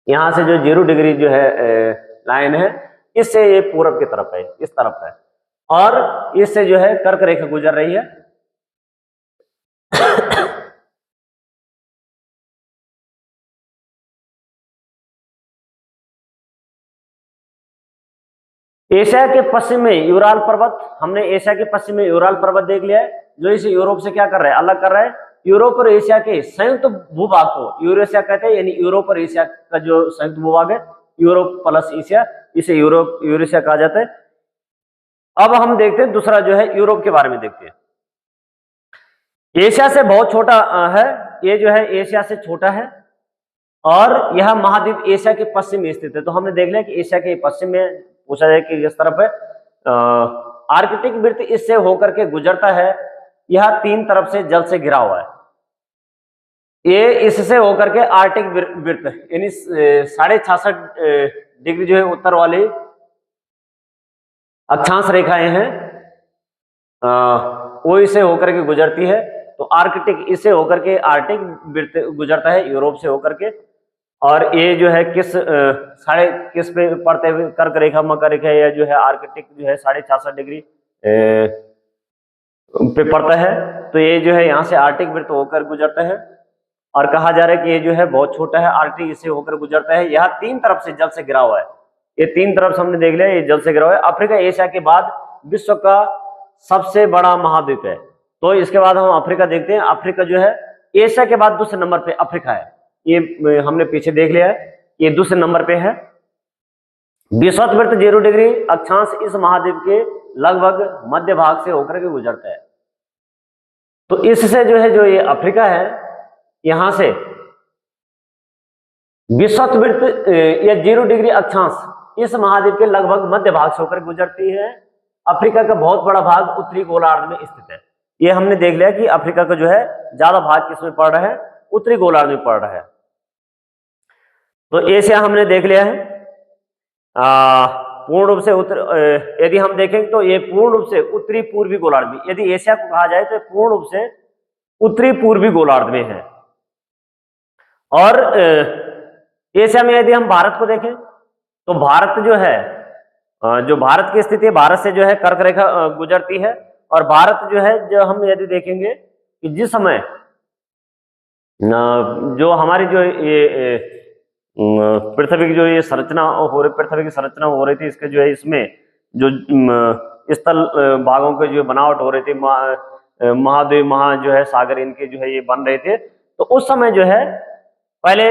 यहां से जो 0 डिग्री जो है लाइन है, इससे ये पूरब की तरफ है, इस तरफ है, और इससे जो है कर्क रेखा गुजर रही है। एशिया के पश्चिम में यूराल पर्वत, हमने एशिया के पश्चिम में यूराल पर्वत देख लिया है, जो इसे यूरोप से क्या कर रहा है, अलग कर रहा है। यूरोप और एशिया के संयुक्त भूभाग को यूरेशिया कहते हैं, यानी यूरोप और एशिया का जो संयुक्त भूभाग है, यूरोप प्लस एशिया, इसे यूरोप यूरेशिया कहा जाता है। अब हम देखते हैं दूसरा जो है यूरोप के बारे में देखते हैं। एशिया से बहुत छोटा है, ये जो है एशिया से छोटा है और यह महाद्वीप एशिया के पश्चिम में स्थित है। तो हमने देख लिया कि एशिया के पश्चिम में पूछा जाए कि किस तरफ है, आर्कटिक वृत्त इससे होकर के गुजरता है, यह तीन तरफ से जल से घिरा हुआ है। ये इससे होकर के आर्कटिक वृत्त यानी 66.5 डिग्री जो है उत्तर वाली अक्षांश रेखाएं हैं, वो इसे होकर के गुजरती है। तो आर्कटिक इसे होकर के आर्कटिक वृत्त गुजरता है यूरोप से होकर के, और ये जो है किस पे पड़ते हुए कर्क रेखा मकर रेखा, या जो है आर्कटिक जो है 66.5 डिग्री पे पड़ता है। तो ये जो है यहाँ से आर्कटिक वृत्त होकर गुजरता है और कहा जा रहा है कि ये जो है बहुत छोटा है, आर्कटिक इससे होकर गुजरता है। यह तीन तरफ से जल से घिरा हुआ है, ये तीन तरफ से हमने देख लिया, ये जल से घिरा हुआ है। अफ्रीका एशिया के बाद विश्व का सबसे बड़ा महाद्वीप है। तो इसके बाद हम अफ्रीका देखते हैं। अफ्रीका जो है एशिया के बाद दूसरे नंबर पे अफ्रीका है, ये हमने पीछे देख लिया है, ये दूसरे नंबर पे है। विषुववृत्त 0 डिग्री अक्षांश इस महाद्वीप के लगभग मध्य भाग से होकर के गुजरता है। तो इससे जो है, जो ये अफ्रीका है, यहां से विषुववृत्त या 0 डिग्री अक्षांश इस महाद्वीप के लगभग मध्य भाग से होकर गुजरती है। अफ्रीका का बहुत बड़ा भाग उत्तरी गोलार्ध में स्थित है। ये हमने देख लिया कि अफ्रीका का जो है ज्यादा भाग किसमें पड़ रहा है, उत्तरी गोलार्ध में पड़ रहा है। तो एशिया हमने देख लिया है पूर्ण रूप से यदि हम देखें तो ये पूर्ण रूप से उत्तरी पूर्वी गोलार्ध में, यदि एशिया को कहा जाए तो पूर्ण रूप से उत्तरी पूर्वी गोलार्ध में है। और एशिया में यदि हम भारत को देखें तो भारत जो है, जो भारत की स्थिति है, भारत से जो है कर्क रेखा गुजरती है। और भारत जो है, जो हम यदि देखेंगे कि जिस समय जो हमारी जो ये पृथ्वी की जो ये संरचना हो रही, पृथ्वी की संरचना हो रही थी, इसके जो है इसमें जो स्थल भागों के जो बनावट हो रही थी, महाद्वीप जो है सागर, इनके जो है ये बन रहे थे। तो उस समय जो है पहले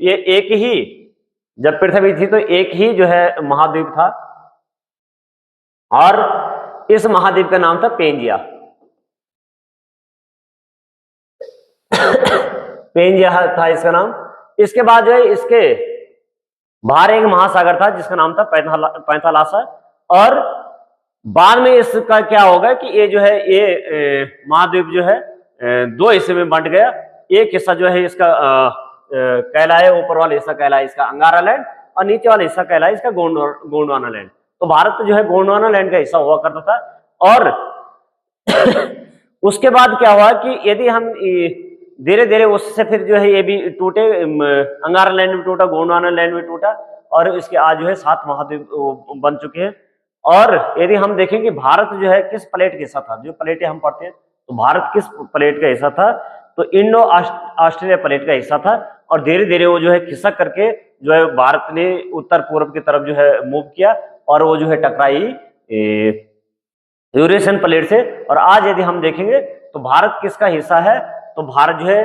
ये एक ही, जब पृथ्वी थी तो एक ही जो है महाद्वीप था, और इस महाद्वीप का नाम था पेंजिया। पेंजिया था इसका नाम। इसके बाद जो है इसके बाहर एक महासागर था जिसका नाम था पैंथालासा। और बाद में इसका क्या होगा कि ये जो है ये महाद्वीप जो है दो हिस्से में बंट गया। एक हिस्सा जो है इसका कहलाए, ऊपर वाला हिस्सा कहलाए इसका अंगारा लैंड, और नीचे वाला हिस्सा कहलाए इसका गोंडवाना लैंड। तो भारत जो है गोंडवाना लैंड का हिस्सा हुआ करता था। और उसके बाद क्या हुआ कि यदि हम धीरे धीरे उससे फिर जो है ये भी टूटे, अंगारा लैंड भी टूटा, गोंडवाना लैंड भी टूटा, और इसके आज जो है 7 महाद्वीप बन चुके हैं। और यदि हम देखें कि भारत जो है किस प्लेट का हिस्सा था, जो प्लेटें हम पढ़ते हैं, तो भारत किस प्लेट का हिस्सा था, तो इंडो ऑस्ट्रेलिया प्लेट का हिस्सा था। और धीरे धीरे वो जो है खिसक करके जो है भारत ने उत्तर पूर्व की तरफ जो है मूव किया, और वो जो है टकराई यूरेशियन प्लेट से। और आज यदि हम देखेंगे तो भारत किसका हिस्सा है, तो भारत जो है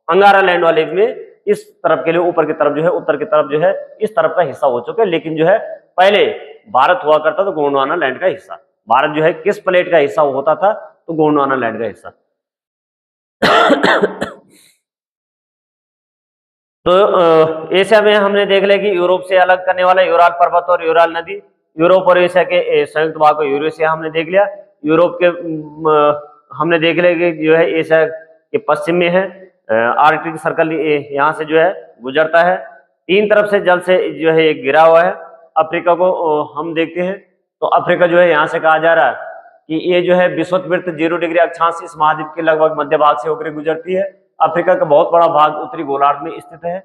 अंगारा लैंड वाले में इस तरफ के लिए, ऊपर की तरफ जो है, उत्तर की तरफ जो है इस तरफ का हिस्सा हो चुका है। लेकिन जो है पहले भारत हुआ करता तो गोंडवाना लैंड का हिस्सा। भारत जो है किस प्लेट का हिस्सा होता था, तो गोंडवाना लैंड का हिस्सा। तो एशिया में हमने देख लिया कि यूरोप से अलग करने वाला यूराल पर्वत और यूराल नदी। यूरोप और एशिया के संयुक्त भाग को यूरेशिया हमने देख लिया। यूरोप के हमने देख लिया कि जो है एशिया के पश्चिम में है, आर्कटिक सर्कल यहाँ से जो है गुजरता है, तीन तरफ से जल से जो है घिरा हुआ है। अफ्रीका को हम देखते हैं तो अफ्रीका जो है यहाँ से कहा जा रहा है कि ये जो है विषुववृत्त 0 डिग्री अक्षांश इस महाद्वीप के लगभग मध्य भाग से होकर गुजरती है। अफ्रीका का बहुत बड़ा भाग उत्तरी गोलार्ध में स्थित है,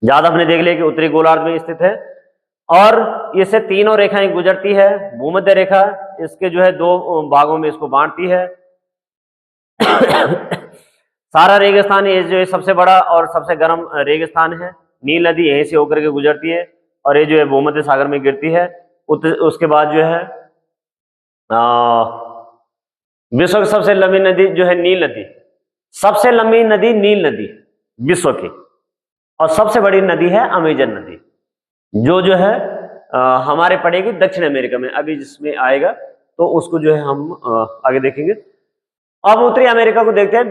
ज्यादा हमने देख लिया कि उत्तरी गोलार्ध में स्थित है। और इससे तीनों रेखाएं गुजरती है। भूमध्य रेखा इसके जो है 2 भागों में इसको बांटती है। सारा रेगिस्तान ये जो है सबसे बड़ा और सबसे गर्म रेगिस्तान है। नील नदी यहीं से होकर के गुजरती है। और ये जो है भूमध्य सागर में गिरती है। उसके बाद जो है विश्व की सबसे लंबी नदी जो है नील नदी, सबसे लंबी नदी नील नदी विश्व की, और सबसे बड़ी नदी है अमेजन नदी, जो है हमारे पड़ेगी दक्षिण अमेरिका में। अभी जिसमें आएगा तो उसको जो है हम आगे देखेंगे। अब उत्तरी अमेरिका को देखते हैं।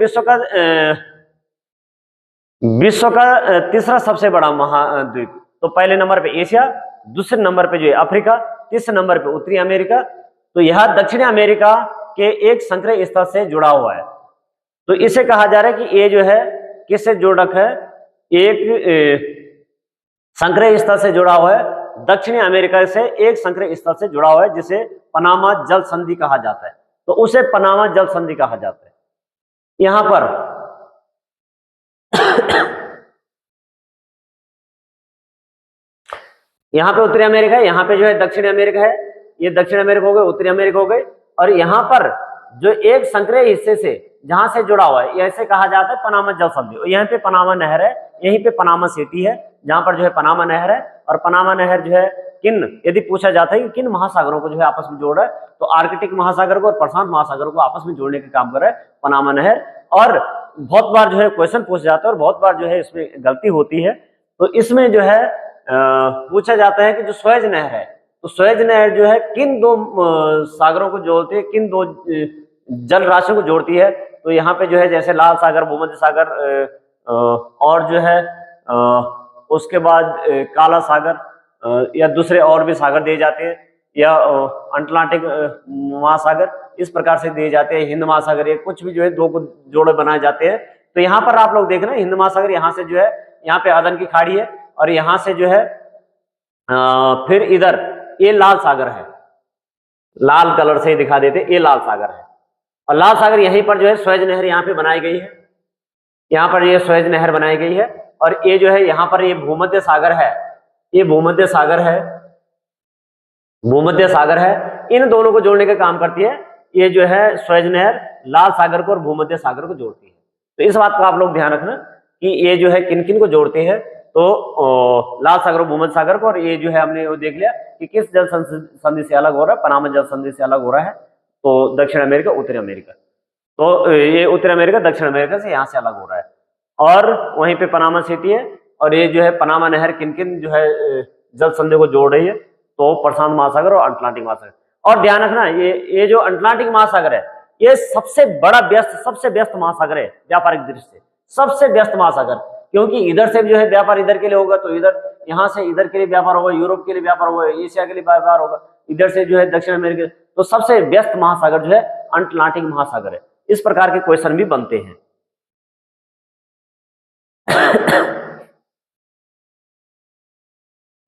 विश्व का तीसरा सबसे बड़ा महाद्वीप, तो पहले नंबर पे एशिया, दूसरे नंबर पे जो है अफ्रीका, तीसरे नंबर पे उत्तरी अमेरिका। तो यह दक्षिण अमेरिका के एक संकरे स्थल से जुड़ा हुआ है। तो इसे कहा जा रहा है कि ये जो है किससे जुड़ रखा है, एक संकरे स्थल से जुड़ा हुआ है, दक्षिणी अमेरिका से एक संकरे स्थल से जुड़ा हुआ है, जिसे पनामा जल संधि कहा जाता है। तो उसे पनामा जल संधि कहा जाता है। यहां पर यहां पे उत्तरी अमेरिका है, यहां पे जो है दक्षिण अमेरिका है। ये दक्षिण अमेरिका हो गए, उत्तरी अमेरिका हो गए, और यहां पर जो एक संकरे हिस्से से जहां से जुड़ा हुआ है, ऐसे कहा जाता है पनामा जल संधि। और यहाँ पे पनामा नहर है, यहीं पे पनामा सिटी है, जहां पर जो है पनामा नहर है। और पनामा नहर जो है यदि पूछा जाता है कि किन महासागरों को जो है आपस में जोड़ रहा है, तो आर्कटिक महासागर को और प्रशांत महासागर को आपस में जोड़ने का काम कर रहा है पनामा नहर। और बहुत बार जो है क्वेश्चन पूछा जाता है और बहुत बार जो है इसमें गलती होती है। तो इसमें जो है पूछा जाता है कि जो सुएज नहर है, तो सुएज नहर जो है किन दो सागरों को जोड़ती है, किन दो जल राशियों को जोड़ती है। तो यहाँ पे जो है जैसे लाल सागर, भूमध्य सागर, और जो है उसके बाद काला सागर, या दूसरे और भी सागर दिए जाते हैं, या अटलांटिक महासागर, इस प्रकार से दिए जाते हैं। हिंद महासागर, ये कुछ भी जो है दो को जोड़े बनाए जाते हैं। तो यहाँ पर आप लोग देख रहे हैं हिंद महासागर, यहाँ से जो है यहाँ पे अदन की खाड़ी है, और यहाँ से जो है फिर इधर ये लाल सागर है, लाल कलर से दिखा देते, ये लाल सागर है। और लाल सागर यहीं पर जो है सुएज नहर यहाँ पे बनाई गई है, यहाँ पर ये सुएज नहर बनाई गई है। और ये जो है यहाँ पर ये भूमध्य सागर है, ये भूमध्य सागर है, भूमध्य सागर है। इन दोनों को जोड़ने का काम करती है ये जो है सुएज नहर, लाल सागर को और भूमध्य सागर को जोड़ती है। तो इस बात का आप लोग ध्यान रखना कि ये जो है किन किन को जोड़ती है। तो लाल सागर और भूमध्य सागर को, और ये जो है हमने वो देख लिया कि किस जल संधि से अलग हो रहा है, पनामा जल संधि से अलग हो रहा है। तो दक्षिण अमेरिका, उत्तरी अमेरिका, तो ये उत्तरी अमेरिका दक्षिण अमेरिका से यहाँ से अलग हो रहा है। और वहीं पे पनामा सिटी है, और ये जो है पनामा नहर किन किन जो है जल संधि को जोड़ रही है, तो प्रशांत महासागर और अटलांटिक महासागर। और ध्यान रखना ये जो अटलांटिक महासागर है, ये सबसे बड़ा सबसे व्यस्त महासागर है व्यापारिक दृष्टि से, सबसे व्यस्त महासागर। क्योंकि इधर से जो है व्यापार इधर के लिए होगा, तो इधर यहाँ से इधर के लिए व्यापार होगा, यूरोप के लिए व्यापार होगा, एशिया के लिए व्यापार होगा, इधर से जो है दक्षिण अमेरिका। तो सबसे व्यस्त महासागर जो है अटलांटिक महासागर है। इस प्रकार के क्वेश्चन भी बनते हैं।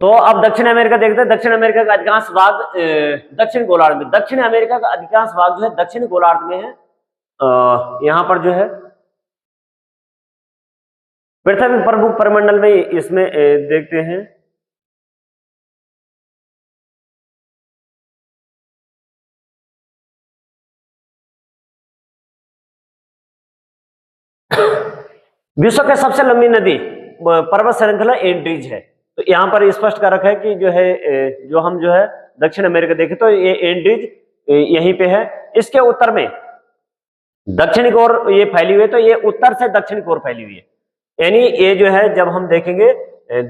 तो अब दक्षिण अमेरिका देखते हैं। दक्षिण अमेरिका का अधिकांश भाग दक्षिण गोलार्ध में, दक्षिण अमेरिका का अधिकांश भाग जो है दक्षिण गोलार्ध में है। यहाँ पर जो है पृथ्वी प्रमुख परिमंडल में इसमें देखते हैं विश्व की सबसे लंबी नदी पर्वत श्रृंखला एंड्रीज है। तो यहाँ पर स्पष्ट कर रखा है कि जो है जो हम जो है दक्षिण अमेरिका देखें तो ये एंड्रीज यहीं पे है। इसके उत्तर में दक्षिण की ओर ये फैली हुई है, तो ये उत्तर से दक्षिण की ओर फैली हुई है। यानी ये जो है जब हम देखेंगे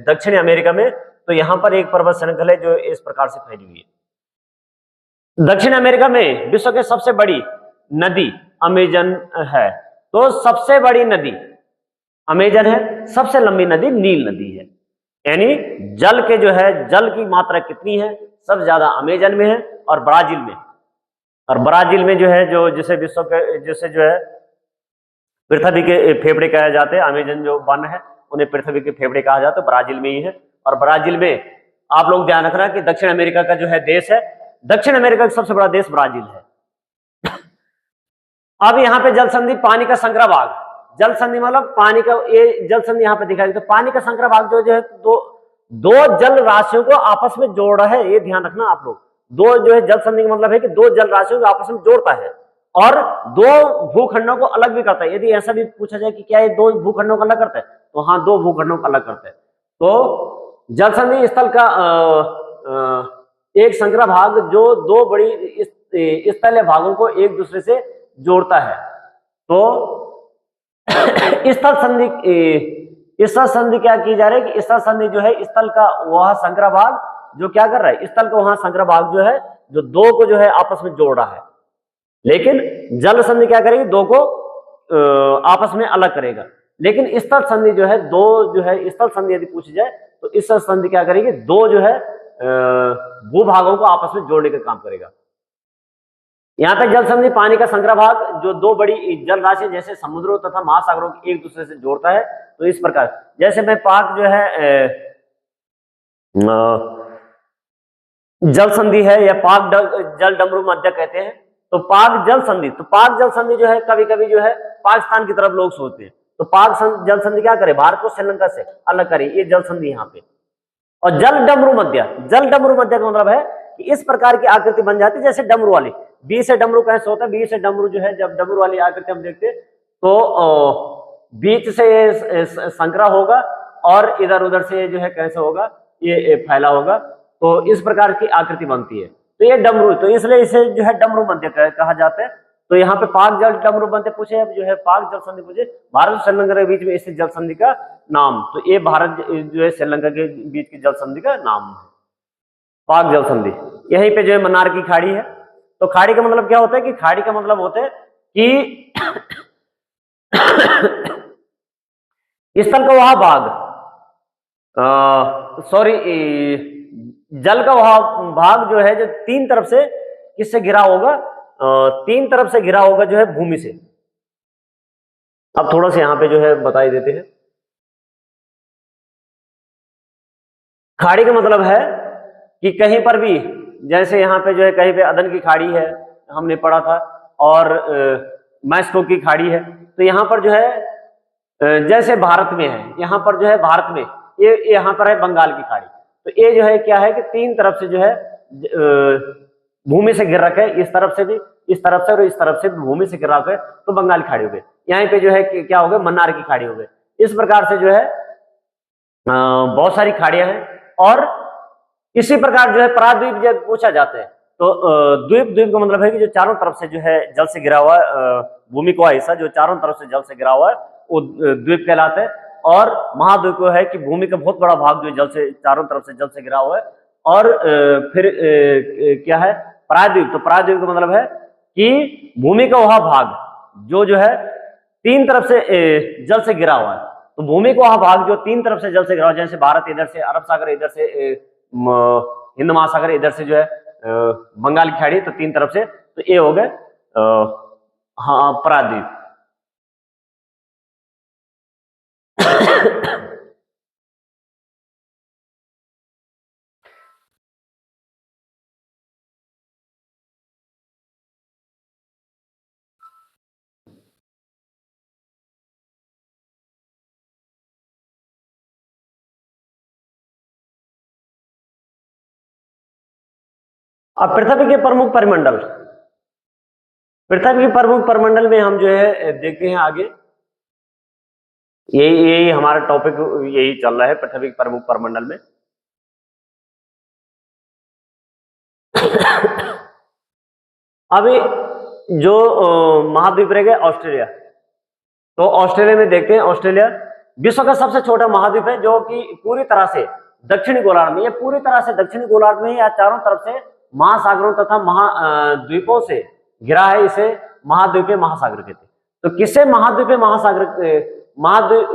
दक्षिण अमेरिका में, तो यहाँ पर एक पर्वत श्रृंखला है जो इस प्रकार से फैली हुई है। दक्षिण अमेरिका में विश्व की सबसे बड़ी नदी अमेजन है। तो सबसे बड़ी नदी अमेजन है, सबसे लंबी नदी नील नदी है। यानी जल के जो है जल की मात्रा कितनी है, सबसे ज्यादा अमेजन में है और ब्राजील में। और ब्राजील में जो है जो जिसे विश्व के जिसे जो है पृथ्वी के फेफड़े कहा जाते हैं, अमेजन जो वन है उन्हें पृथ्वी के फेफड़े कहा जाता है, ब्राजील में ही है। और ब्राजील में आप लोग ध्यान रखना कि दक्षिण अमेरिका का जो है देश है, दक्षिण अमेरिका का सबसे बड़ा देश ब्राजील है। अब यहाँ पे जल संधि, पानी का संकरा भाग, जल संधि मतलब पानी का, ये जल संधि यहाँ पे दिखाई तो पानी का संकरा भाग जो है दो जल राशियों को आपस में जोड़ रहा है। ये ध्यान रखना आप लोग। दो जो है जल संधि का मतलब है कि दो जल राशियों को आपस में जोड़ता है और दो भूखंडों को अलग भी करता है। यदि ऐसा भी पूछा जाए कि क्या ये दो भूखंडों को अलग करता है, तो हाँ, दो भूखंडों को अलग करता है। तो जल संधि स्थल का एक संकरा भाग जो दो बड़ी स्थलीय भागों को एक दूसरे से जोड़ता है। तो स्थल संधि क्या की जा रही है कि स्थल संधि जो है स्थल का वह संकरा भाग जो क्या कर रहा है, स्थल का वहां संकरा भाग जो है जो दो को जो है आपस में जोड़ रहा है, लेकिन जल संधि क्या करेगी, दो को आपस में अलग करेगा। लेकिन स्थल संधि जो है दो जो है स्थल संधि यदि पूछी जाए तो स्थल संधि क्या करेगी, दो जो है भूभागों को आपस में जोड़ने का काम करेगा। यहां तक जल संधि पानी का संकरा भाग जो दो बड़ी जल राशि जैसे समुद्रों तथा महासागरों को एक दूसरे से जोड़ता है। तो इस प्रकार जैसे मैं पाक जो है जल संधि है या पाक जल डमरू मध्य कहते हैं। तो पाक जल संधि, तो पाक जल संधि जो है कभी कभी जो है पाकिस्तान की तरफ लोग सोचते हैं, तो पाक जल संधि क्या करे, भारत को श्रीलंका से अलग करे, ये जल संधि यहाँ पे। और जल डमरू मध्य, जल डमरू मध्य का मतलब है कि इस प्रकार की आकृति बन जाती है जैसे डमरू वाली। बी से डमरू कैसे होता है, बी से डमरू जो है जब डमरू वाली आकृति हम देखते तो बीच से संकरा होगा और इधर उधर से जो है कैसे होगा, ये फैला होगा, तो इस प्रकार की आकृति बनती है। तो ये डमरू, तो इसलिए इसे जो है डमरू मध्य कहा जाता है। तो यहाँ पे पाक जल डमरू मध्य पूछे, अब जो है पाक जल संधि पूछे, भारत और श्रीलंका के बीच में स्थित जल संधि का नाम। तो ये भारत जो है श्रीलंका के बीच की जल संधि का नाम है पाक जल संधि। यहीं पे जो है मन्नार की खाड़ी है। तो खाड़ी का मतलब क्या होता है कि खाड़ी का मतलब होता है कि स्थल का वह भाग, जल का वह भाग जो है जो तीन तरफ से किससे घिरा होगा, तीन तरफ से घिरा होगा जो है भूमि से। अब थोड़ा सा यहां पे जो है बताई देते हैं। खाड़ी का मतलब है कि कहीं पर भी, जैसे यहाँ पे जो है कहीं पे अदन की खाड़ी है हमने पढ़ा था, और मैस्को की खाड़ी है। तो यहाँ पर जो है जैसे भारत में है, यहाँ पर जो है भारत में ये यहाँ पर है बंगाल की खाड़ी। तो ये जो है क्या है कि तीन तरफ से जो है भूमि से घिर रखे, इस तरफ से भी, इस तरफ से और इस तरफ से भूमि से घिर रखे, तो बंगाल की खाड़ी हो गई। यहाँ पे जो है क्या हो गया, मन्नार की खाड़ी हो गई। इस प्रकार से जो है बहुत सारी खाड़ियां हैं। और इसी प्रकार जो है प्राद्वीप जब पूछा जाता है तो द्वीप, द्वीप का मतलब है कि जो चारों तरफ से जो है जल से घिरा हुआ है, भूमि को हिस्सा जो चारों तरफ से जल से घिरा हुआ है वो द्वीप कहलाता है। और महाद्वीप है कि भूमि का बहुत बड़ा भाग जो जल से चारों तरफ से जल से घिरा हुआ है। और फिर क्या है प्रायद्वीप, तो प्रायद्वीप का मतलब है कि भूमि का वह भाग जो है तीन तरफ से जल से घिरा हुआ है। तो भूमि का वह भाग जो तीन तरफ से जल से घिरा हुआ, जैसे भारत इधर से, अरब सागर इधर से, हिंद महासागर इधर से जो है बंगाल की खाड़ी, तो तीन तरफ से, तो ये हो गए हाँ प्रायद्वीप। अब पृथ्वी के प्रमुख परिमंडल, पृथ्वी के प्रमुख परिमंडल में हम जो है देखते हैं आगे, यही हमारा टॉपिक यही चल रहा है पृथ्वी के प्रमुख परिमंडल में। अभी जो महाद्वीप रह गया ऑस्ट्रेलिया, तो ऑस्ट्रेलिया में देखते हैं। ऑस्ट्रेलिया विश्व का सबसे छोटा महाद्वीप है जो कि पूरी तरह से दक्षिणी गोलार्ध में, पूरी तरह से दक्षिणी गोलार्ध में या चारों तरफ से महासागरों तथा महाद्वीपों से घिरा है। इसे महाद्वीपीय महासागर कहते हैं। तो किसे महाद्वीपीय महासागर, महाद्वीप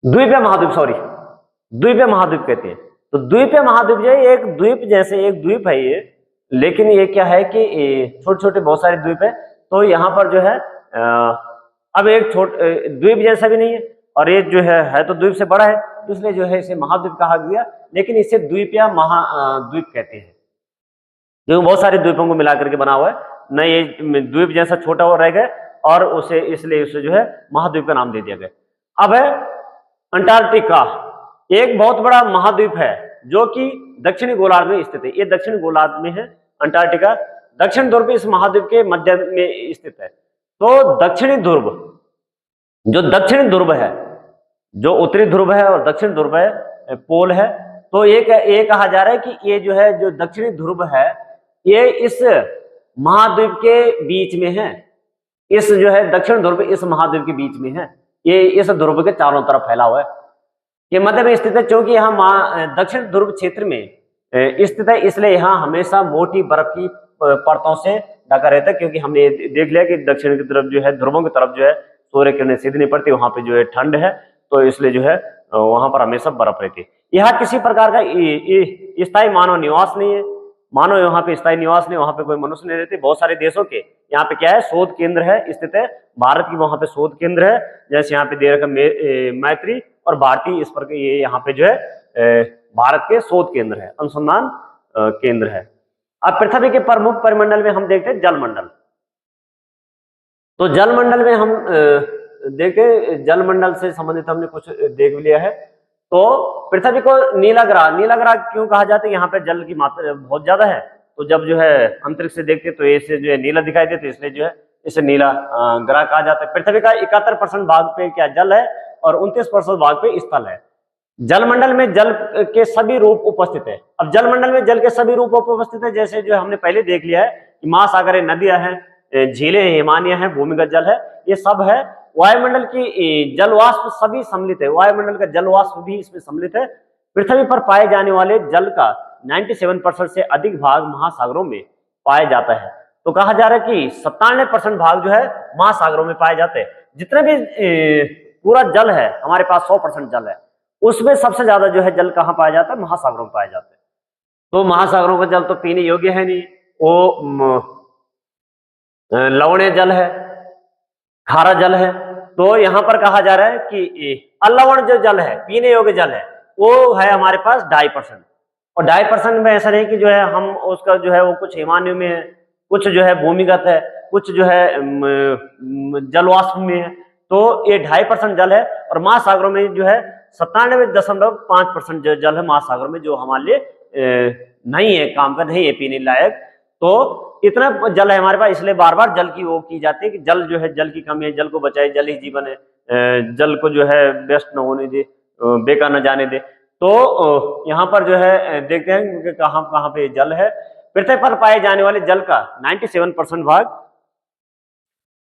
द्वीपीय महाद्वीप, सॉरी द्वीपीय महाद्वीप कहते हैं। तो द्वीपीय महाद्वीप जो है एक द्वीप जैसे एक द्वीप है ये, लेकिन ये क्या है कि छोटे छोटे बहुत सारे द्वीप है। तो यहाँ पर जो है अब एक द्वीप जैसा भी नहीं है, और ये जो है तो द्वीप से बड़ा है, इसलिए जो है इसे महाद्वीप कहा गया। लेकिन इसे द्वीपीय महाद्वीप कहते हैं क्योंकि बहुत सारे द्वीपों को मिलाकर के बना हुआ है न, ये द्वीप जैसा छोटा हो रह गया और उसे इसलिए उसे जो है महाद्वीप का नाम दे दिया गया। अब है अंटार्कटिका, एक बहुत बड़ा महाद्वीप है जो कि दक्षिणी गोलार्ध में स्थित है। ये दक्षिणी गोलार्ध में है अंटार्कटिका। दक्षिण ध्रुव इस महाद्वीप के मध्य में स्थित है। तो दक्षिणी ध्रुव, जो दक्षिणी ध्रुव है जो उत्तरी ध्रुव है और दक्षिण ध्रुव है, पोल है। तो ये कहा जा रहा है कि ये जो है जो दक्षिणी ध्रुव है ये इस महाद्वीप के बीच में है। इस जो है दक्षिण ध्रुव इस महाद्वीप के बीच में है, ये इस ध्रुव के चारों तरफ फैला हुआ है, ये मध्य में स्थित है। क्योंकि यहाँ दक्षिण ध्रुव क्षेत्र में स्थित है, इसलिए यहाँ हमेशा मोटी बर्फ की परतों से ढका रहता है। क्योंकि हमने देख लिया कि दक्षिण की तरफ जो है ध्रुवों की तरफ जो है सूर्य किरणें सीधी नहीं पड़ती, वहां पे जो है ठंड है, तो इसलिए जो है वहां पर हमेशा बर्फ रहती है। यहाँ किसी प्रकार का स्थायी मानव निवास नहीं है, मानो यहाँ पे स्थायी निवास नहीं, वहां पे कोई मनुष्य नहीं रहते। बहुत सारे देशों के यहाँ पे क्या है शोध केंद्र है स्थित है, भारत की वहां पे शोध केंद्र है, जैसे यहाँ पे दे रखा मैत्री और भारतीय, इस पर ये यहाँ पे जो है भारत के शोध केंद्र है, अनुसंधान केंद्र है। अब पृथ्वी के प्रमुख परिमंडल में हम देखते हैं जलमंडल। तो जलमंडल में हम देखे, जलमंडल से संबंधित हमने कुछ देख लिया है। तो पृथ्वी को नीला ग्रह क्यों कहा जाता है? यहाँ पे जल की मात्रा बहुत ज्यादा है, तो जब जो है अंतरिक्ष से देखते तो ऐसे जो है नीला दिखाई देता है, इसलिए जो है इसे नीला ग्रह कहा जाता है। पृथ्वी का 71% भाग पे क्या जल है और 29% भाग पे स्थल है। जलमंडल में जल के सभी रूप उपस्थित है। अब जलमंडल में जल के सभी रूप उपस्थित है, जैसे जो हमने पहले देख लिया है कि महासागर है, नदियां हैं, झीलें हैं, हिमानियां हैं, भूमिगत जल है, ये सब है। वायुमंडल की जलवाष्प सभी सम्मिलित है, वायुमंडल का जलवाष्प भी इसमें सम्मिलित है। पृथ्वी पर पाए जाने वाले जल का 97% से अधिक भाग महासागरों में पाया जाता है। तो कहा जा रहा है कि 97% भाग जो है महासागरों में पाए जाते हैं। जितने भी पूरा जल है हमारे पास 100% जल है, उसमें सबसे ज्यादा जो है जल कहाँ पाया जाता है? महासागरों में पाया जाता है। तो महासागरों का जल तो पीने योग्य है नहीं, वो लवणीय जल है, खारा जल है। तो यहाँ पर कहा जा रहा है कि अलवण जो जल है, पीने योग्य जल है, वो है हमारे पास 2.5%। और 2.5% में ऐसा नहीं कि जो है हम उसका जो है वो कुछ हिमालय में है, कुछ जो है भूमिगत है, कुछ जो है जलवाष्प में है। तो ये 2.5% जल है। और महासागरों में जो है 97.5% जो जल है महासागर में, जो हमारे लिए नहीं है, काम का नहीं है पीने लायक। तो इतना जल है हमारे पास, इसलिए बार बार जल की वो की जाती है कि जल जो है, जल की कमी है, जल को बचाए, जल ही जीवन है, जल को जो है वेस्ट न होने दे, बेकार न जाने दे। तो यहाँ पर जो है देखते हैं कि कहाँ कहाँ पे जल है। पृथ्वी पर पाए जाने वाले जल का 97% भाग,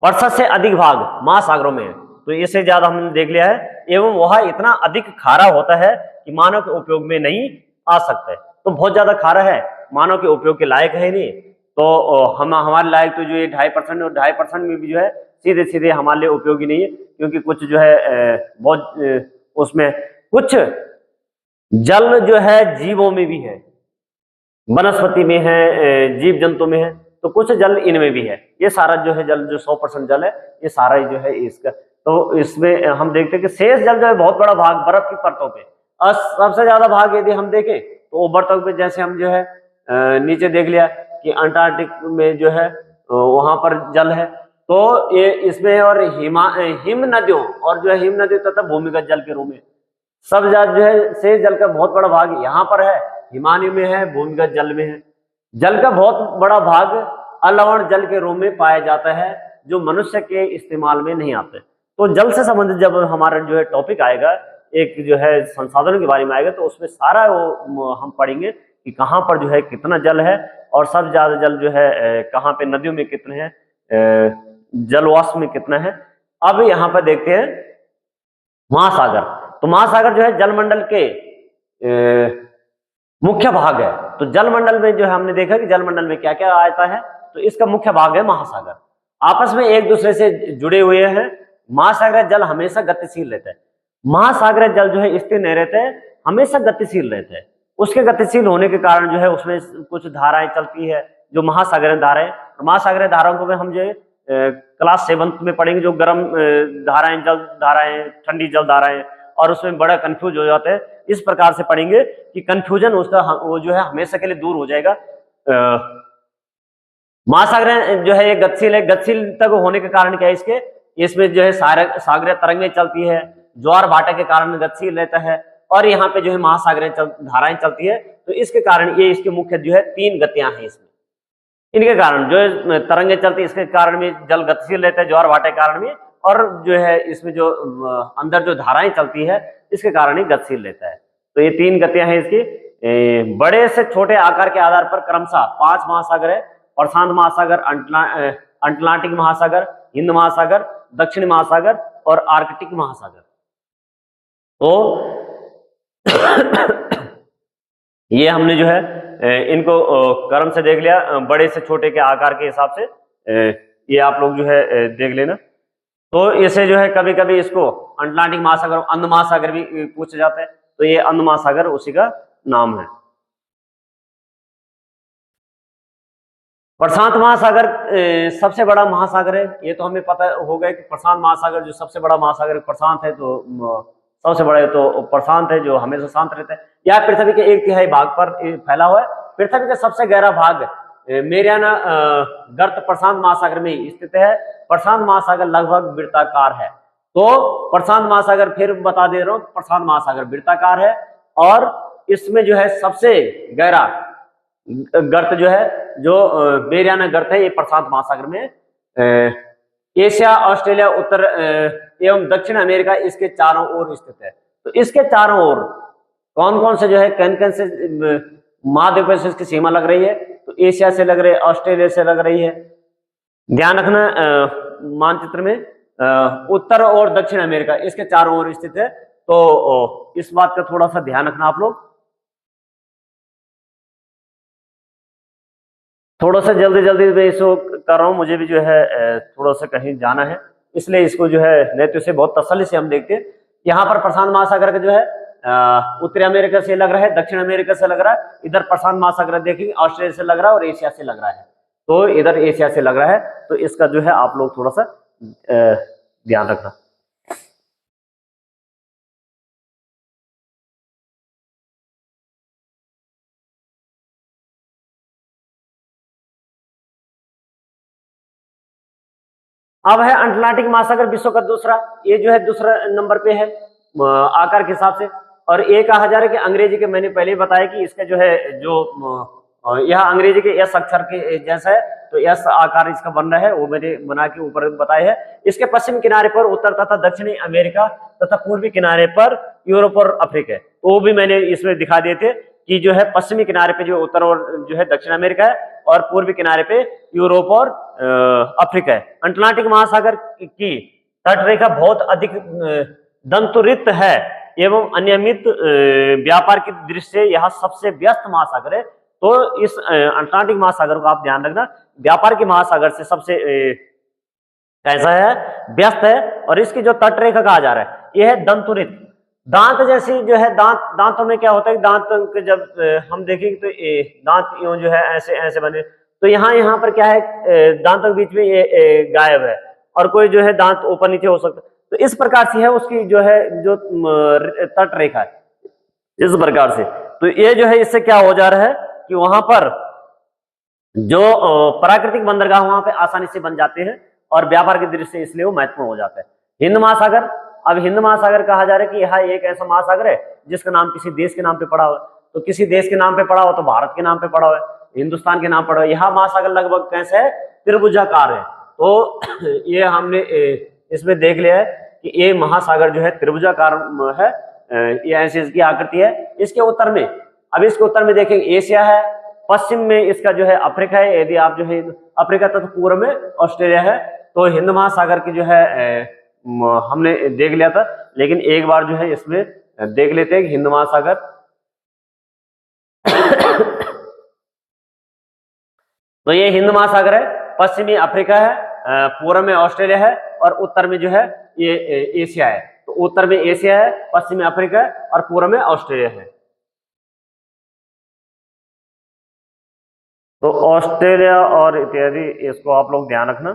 वर्षा से अधिक भाग महासागरों में है। तो इससे ज्यादा हमने देख लिया है। एवं वह इतना अधिक खारा होता है कि मानव के उपयोग में नहीं आ सकता है। तो बहुत ज्यादा खारा है, मानव के उपयोग के लायक है नहीं। तो हम हमारे लायक तो जो ये 2.5% और 2.5% में भी जो है सीधे सीधे हमारे लिए उपयोगी नहीं है। क्योंकि कुछ जो है बहुत उसमें कुछ जल जो है जीवों में भी है, वनस्पति में है, जीव जंतु में है, तो कुछ जल इनमें भी है। ये सारा जो है जल, जो 100% जल है, ये सारा ही जो है इसका। तो इसमें हम देखते हैं कि शेष जल जो है बहुत बड़ा भाग बर्फ की परतों पे, और सबसे ज्यादा भाग यदि हम देखें तो वो बर्फ पे, जैसे हम जो है नीचे देख लिया कि अंटार्कटिक में जो है वहां पर जल है। तो ये इसमें और हिम नदियों और जो है हिम नदियों तथा भूमिगत जल के रूप में सब जो है शेष जल का बहुत बड़ा भाग यहाँ पर है, हिमालय में है, भूमिगत जल में है। जल का बहुत बड़ा भाग अलवण जल के रूप में पाया जाता है, जो मनुष्य के इस्तेमाल में नहीं आते। तो जल से संबंधित जब हमारा जो है टॉपिक आएगा, एक जो है संसाधनों के बारे में आएगा, तो उसमें सारा वो हम पढ़ेंगे कि कहाँ पर जो है कितना जल है, और सब ज्यादा जल जो है कहाँ पे, नदियों में कितने हैं, जलवाष्प में कितना है। अब यहाँ पर देखते हैं महासागर। तो महासागर जो है जलमंडल के मुख्य भाग है। तो जलमंडल में जो है हमने देखा कि जलमंडल में क्या क्या आता है। तो इसका मुख्य भाग है महासागर, आपस में एक दूसरे से जुड़े हुए हैं। महासागर जल हमेशा गतिशील रहता है। महासागर जल जो है स्थिर नहीं रहते हैं, हमेशा गतिशील रहते हैं। उसके गतिशील होने के कारण जो है उसमें कुछ धाराएं चलती है, जो महासागरीय धाराएं। महासागरीय धाराओं को हम जो है क्लास 7 में पढ़ेंगे, जो गर्म धाराएं, जल धाराएं, ठंडी जल धाराएं, और उसमें बड़ा कंफ्यूज हो जाते हैं। इस प्रकार से पढ़ेंगे कि कंफ्यूजन उसका वो जो है हमेशा के लिए दूर हो जाएगा। महासागर जो है ये गतिशील है। गतिशील तक होने के कारण क्या है इसके, इसमें जो है सागरीय तरंगें चलती है, ज्वार भाटा के कारण गतिशील रहता है, और यहाँ पे जो है महासागरीय धाराएं चलती है। तो इसके कारण ये इसके मुख्य जो है 3 गतियां हैं इसमें। इनके कारण जो है तरंगें चलती है, इसके कारण में जल गतिशील रहता है, ज्वार भाटे के कारण में और जो है इसमें जो अंदर जो धाराएं चलती है इसके कारण ही गतिशील रहता है। तो ये 3 गतियां हैं इसकी। बड़े से छोटे आकार के आधार पर क्रमशः 5 महासागर है, प्रशांत महासागर, अटलांटिक महासागर, हिंद महासागर, दक्षिण महासागर और आर्कटिक महासागर। तो ये हमने जो है इनको क्रम से देख लिया, बड़े से छोटे के आकार के हिसाब से। ये आप लोग जो है देख लेना। तो इसे जो है कभी कभी इसको अटलांटिक महासागर, अंध महासागर भी पूछा जाता है। तो ये अंध महासागर उसी का नाम है। प्रशांत महासागर सबसे बड़ा महासागर है। ये तो हमें पता हो गया कि प्रशांत महासागर जो सबसे बड़ा महासागर प्रशांत है, तो सबसे बड़ा है तो प्रशांत है जो हमेशा शांत रहता है। यह पृथ्वी के 1/3 भाग पर फैला हुआ है। पृथ्वी का सबसे गहरा भाग मेरियाना गर्त प्रशांत महासागर में स्थित है। प्रशांत महासागर लगभग वृत्ताकार है। तो प्रशांत महासागर, फिर बता दे रहा हूं, प्रशांत महासागर वृत्ताकार है और इसमें जो है सबसे गहरा गर्त जो है, जो मेरियाना गर्त है, ये प्रशांत महासागर में एशिया, ऑस्ट्रेलिया, उत्तर एवं दक्षिण अमेरिका इसके चारों ओर स्थित है। तो इसके चारों ओर कौन कौन से जो है, कौन कौन से महाद्वीपों से इसकी सीमा लग रही है? तो एशिया से लग रही है, ऑस्ट्रेलिया से लग रही है। ध्यान रखना मानचित्र में उत्तर और दक्षिण अमेरिका इसके चारों ओर स्थित है। तो इस बात का थोड़ा सा ध्यान रखना आप लोग। थोड़ा सा जल्दी जल्दी मैं इसको कर रहा हूँ, मुझे भी जो है थोड़ा सा कहीं जाना है, इसलिए इसको जो है नहीं तो इसे बहुत तसल्ली से हम देखते हैं। यहाँ पर प्रशांत महासागर का जो है उत्तरी अमेरिका से लग रहा है, दक्षिण अमेरिका से लग रहा है। इधर प्रशांत महासागर देखेंगे ऑस्ट्रेलिया से लग रहा है और एशिया से लग रहा है। तो इधर एशिया से लग रहा है। तो इसका जो है आप लोग थोड़ा सा ध्यान रखना। अब है अटलांटिक महासागर, विश्व का दूसरा, ये जो है दूसरा नंबर पे है आकार के हिसाब से। और ये कहा जा रहा है कि अंग्रेजी के, मैंने पहले ही बताया कि इसका जो है जो यह अंग्रेजी के एस अक्षर के जैसा है, तो एस आकार इसका बन रहा है, वो मैंने बना के ऊपर बताया है। इसके पश्चिमी किनारे पर उत्तर तथा दक्षिणी अमेरिका तथा पूर्वी किनारे पर यूरोप और अफ्रीका है। तो वो भी मैंने इसमें दिखा दिए थे कि जो है पश्चिमी किनारे पे जो उत्तर और जो है दक्षिण अमेरिका है और पूर्वी किनारे पे यूरोप और अफ्रीका है। अटलांटिक महासागर की तटरेखा बहुत अधिक दंतुरित है एवं अनियमित व्यापार की दृष्टि से यह सबसे व्यस्त महासागर है। तो इस अटलांटिक महासागर को आप ध्यान रखना, व्यापार के महासागर से सबसे कैसा है, व्यस्त है। और इसकी जो तटरेखा कहा जा रहा है यह है दंतुरित, दांत जैसी जो है। दांतों में क्या होता है, दांत जब हम देखेंगे तो दांत यूं जो है ऐसे ऐसे बने, तो यहाँ पर क्या है, दांतों के बीच में ये गायब है और कोई जो है दांत ऊपर नीचे हो सकता है। तो इस प्रकार से है उसकी जो है जो तट रेखा है, इस प्रकार से। तो ये जो है इससे क्या हो जा रहा है कि वहां पर जो प्राकृतिक बंदरगाह वहां पे आसानी से बन जाते हैं और व्यापार की दृष्टि से इसलिए वो महत्वपूर्ण हो जाता है। हिंद महासागर, अब हिंद महासागर कहा जा रहा है कि यह एक ऐसा महासागर है जिसका नाम किसी देश के नाम पे पड़ा हुआ है। तो किसी देश के नाम पे पड़ा हो तो भारत के नाम पे पड़ा हुआ है, हिंदुस्तान के नाम पड़ा हुआ है। यह महासागर लगभग कैसे है, त्रिभुजाकार है। तो ये हमने इसमें देख लिया है कि ये महासागर जो है त्रिभुजाकार है, ये ऐसी इसकी आकृति है। इसके उत्तर में, अब इसके उत्तर में देखेंगे एशिया है, पश्चिम में इसका जो है अफ्रीका है, यदि आप जो है अफ्रीका तथा पूर्व में ऑस्ट्रेलिया है। तो हिंद महासागर की जो है हमने देख लिया था, लेकिन एक बार जो है इसमें देख लेते हैं कि हिंद महासागर तो ये हिंद महासागर है, पश्चिमी अफ्रीका है, पूर्व में ऑस्ट्रेलिया है और उत्तर में जो है ये एशिया है। तो उत्तर में एशिया है, पश्चिमी अफ्रीका है और पूर्व में ऑस्ट्रेलिया है। तो ऑस्ट्रेलिया और इत्यादि, इसको आप लोग ध्यान रखना।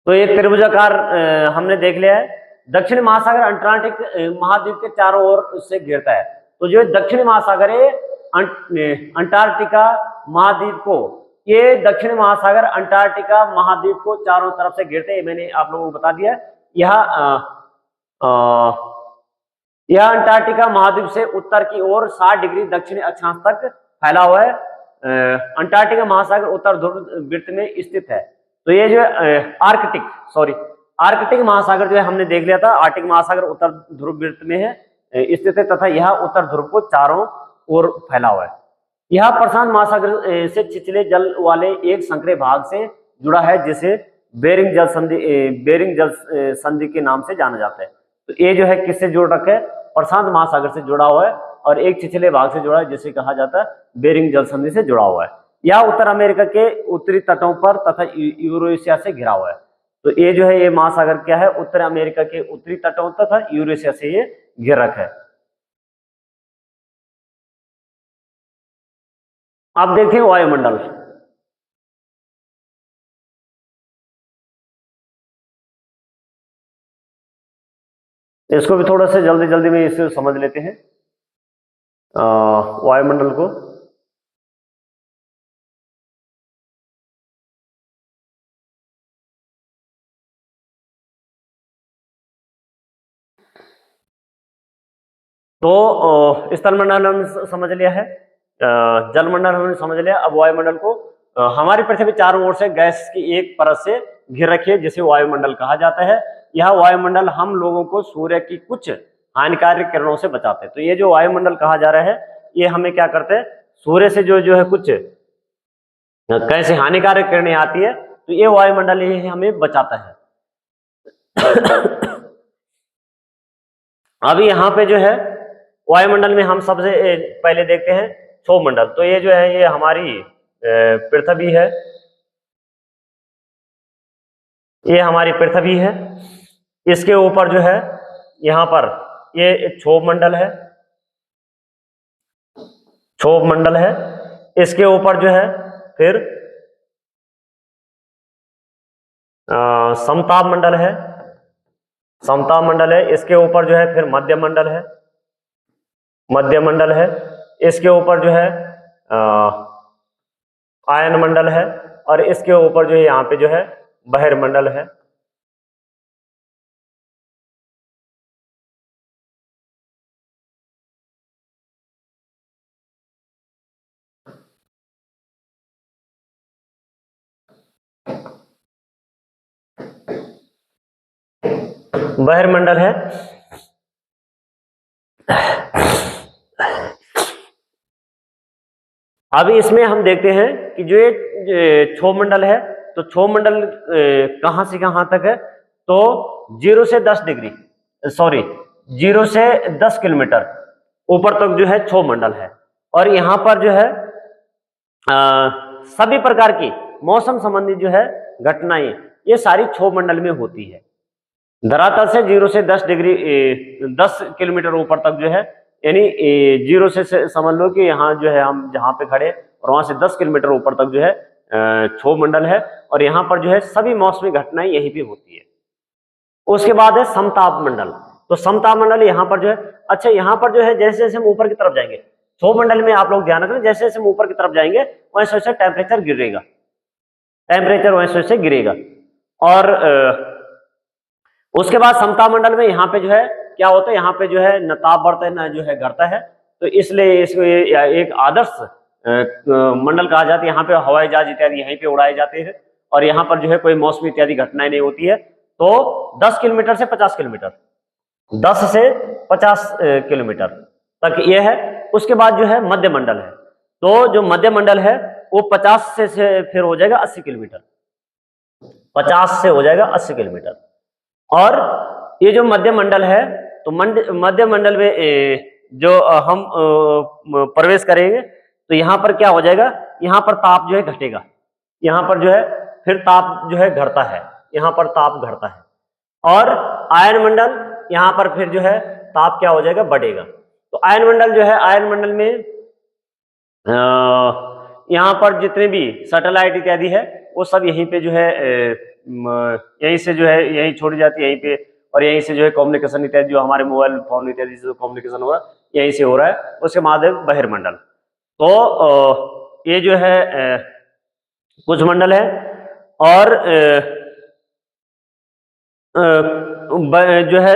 तो ये त्रिभुजाकार हमने देख लिया है। दक्षिणी महासागर अटलांटिक महाद्वीप के चारों ओर से घिरता है। तो जो दक्षिणी महासागर है अंटार्कटिका महाद्वीप को, ये दक्षिणी महासागर अंटार्कटिका महाद्वीप को चारों तरफ से घिरते हैं। मैंने आप लोगों को बता दिया। यह यह अंटार्कटिका महाद्वीप से उत्तर की ओर 60 डिग्री दक्षिणी अक्षांश तक फैला हुआ है। अंटार्कटिका महासागर उत्तर ध्रुव वृत्त में स्थित है। तो ये जो आर्कटिक महासागर जो है हमने देख लिया था, आर्कटिक महासागर उत्तर ध्रुव वृत्त में है स्थित है तथा यह उत्तर ध्रुव को चारों ओर फैला हुआ है। यह प्रशांत महासागर से छिछले जल वाले एक संकरे भाग से जुड़ा है जिसे बेरिंग जल संधि के नाम से जाना जाता है। तो ये जो है किससे जुड़ रखा है? प्रशांत महासागर से जुड़ा हुआ है और एक छिछले भाग से जुड़ा है जिसे कहा जाता है बेरिंग जल संधि से जुड़ा हुआ है। यह उत्तर अमेरिका के उत्तरी तटों पर तथा यूरेशिया से घिरा हुआ है। तो ये जो है ये महासागर क्या है? उत्तर अमेरिका के उत्तरी तटों तथा यूरेशिया से ये घिर रखा है। आप देखें वायुमंडल, इसको भी थोड़ा सा जल्दी जल्दी में इसे समझ लेते हैं वायुमंडल को। तो स्थलमंडल हम समझ लिया है, जलमंडल हमने समझ लिया। अब वायुमंडल को, हमारी पृथ्वी चारों ओर से गैस की एक परत से घिर रखी है जिसे वायुमंडल कहा जाता है। यह वायुमंडल हम लोगों को सूर्य की कुछ हानिकारक किरणों से बचाते हैं। तो ये जो वायुमंडल कहा जा रहा है ये हमें क्या करते हैं? सूर्य से जो है कुछ कैसे हानिकारक किरणें आती है तो ये वायुमंडल ही हमें बचाता है। अभी यहाँ पे जो है वायुमंडल में हम सबसे पहले देखते हैं क्षोभ मंडल। तो ये जो है ये हमारी पृथ्वी है, ये हमारी पृथ्वी है। इसके ऊपर जो है यहाँ पर ये क्षोभ मंडल है, क्षोभ मंडल है। इसके ऊपर जो है फिर समताप मंडल है, समताप मंडल है। इसके ऊपर जो है फिर मध्य मंडल है, मध्य मंडल है। इसके ऊपर जो है आयन मंडल है और इसके ऊपर जो है यहाँ पे जो है बहिर्मंडल है। बहिर्मंडल है। अभी इसमें हम देखते हैं कि जो ये क्षोभ मंडल है तो क्षोभ मंडल कहां से कहां तक है? तो 0 से 10 डिग्री, सॉरी 0 से 10 किलोमीटर ऊपर तक जो है क्षोभ मंडल है। और यहाँ पर जो है सभी प्रकार की मौसम संबंधी जो है घटनाएं ये सारी क्षोभ मंडल में होती है। धरातल से 0 से 10 डिग्री 10 किलोमीटर ऊपर तक जो है, यानी 0 से समझ लो कि यहाँ जो है हम जहाँ पे खड़े और वहां से 10 किलोमीटर ऊपर तक जो है क्षोभ मंडल है और यहाँ पर जो है सभी मौसमी घटनाएं यहीं पे होती है। उसके बाद है समताप मंडल। तो समताप मंडल यहाँ पर जो है, अच्छा यहाँ पर जो है जैसे जैसे हम ऊपर की तरफ जाएंगे क्षोभ मंडल में आप लोग ध्यान रखें, जैसे जैसे हम ऊपर की तरफ जाएंगे वैसे वैसे टेम्परेचर गिरेगा, टेम्परेचर वैसे वैसे गिरेगा। और उसके बाद समताप मंडल में यहाँ पे जो है क्या होता है? यहाँ पे जो है न ताप बढ़ता है न जो है घटता है। तो इसलिए इसको एक आदर्श मंडल कहा जाता है। यहाँ पे हवाई जहाज इत्यादि यहीं पे उड़ाए जाते हैं और यहाँ पर जो है कोई मौसमी इत्यादि घटनाएं नहीं होती है। तो 10 किलोमीटर से 50 किलोमीटर, 10 से 50 किलोमीटर तक ये है। उसके बाद जो है मध्य मंडल है। तो जो मध्य मंडल है वो 50 से फिर हो जाएगा 80 किलोमीटर, 50 से हो जाएगा 80 किलोमीटर। और ये जो मध्य मंडल है तो मध्य मंडल में जो हम प्रवेश करेंगे तो यहाँ पर क्या हो जाएगा? यहाँ पर ताप जो है घटेगा, यहाँ पर जो है फिर ताप जो है घटता है, यहाँ पर ताप घटता है। और आयन मंडल यहाँ पर फिर जो है ताप क्या हो जाएगा? बढ़ेगा। तो आयन मंडल जो है, आयन मंडल में यहाँ पर जितने भी सैटेलाइट इत्यादि है वो सब यहीं पे जो है यहीं से जो है यहीं छोड़ी जाती है यहीं पे, और यहीं से जो है कम्युनिकेशन इत्यादि जो हमारे मोबाइल फोन इत्यादि से कम्युनिकेशन हो रहा है यहीं से हो रहा है। उसके बाद बहिर्मंडल। तो ये जो है कुछ मंडल है। और जो है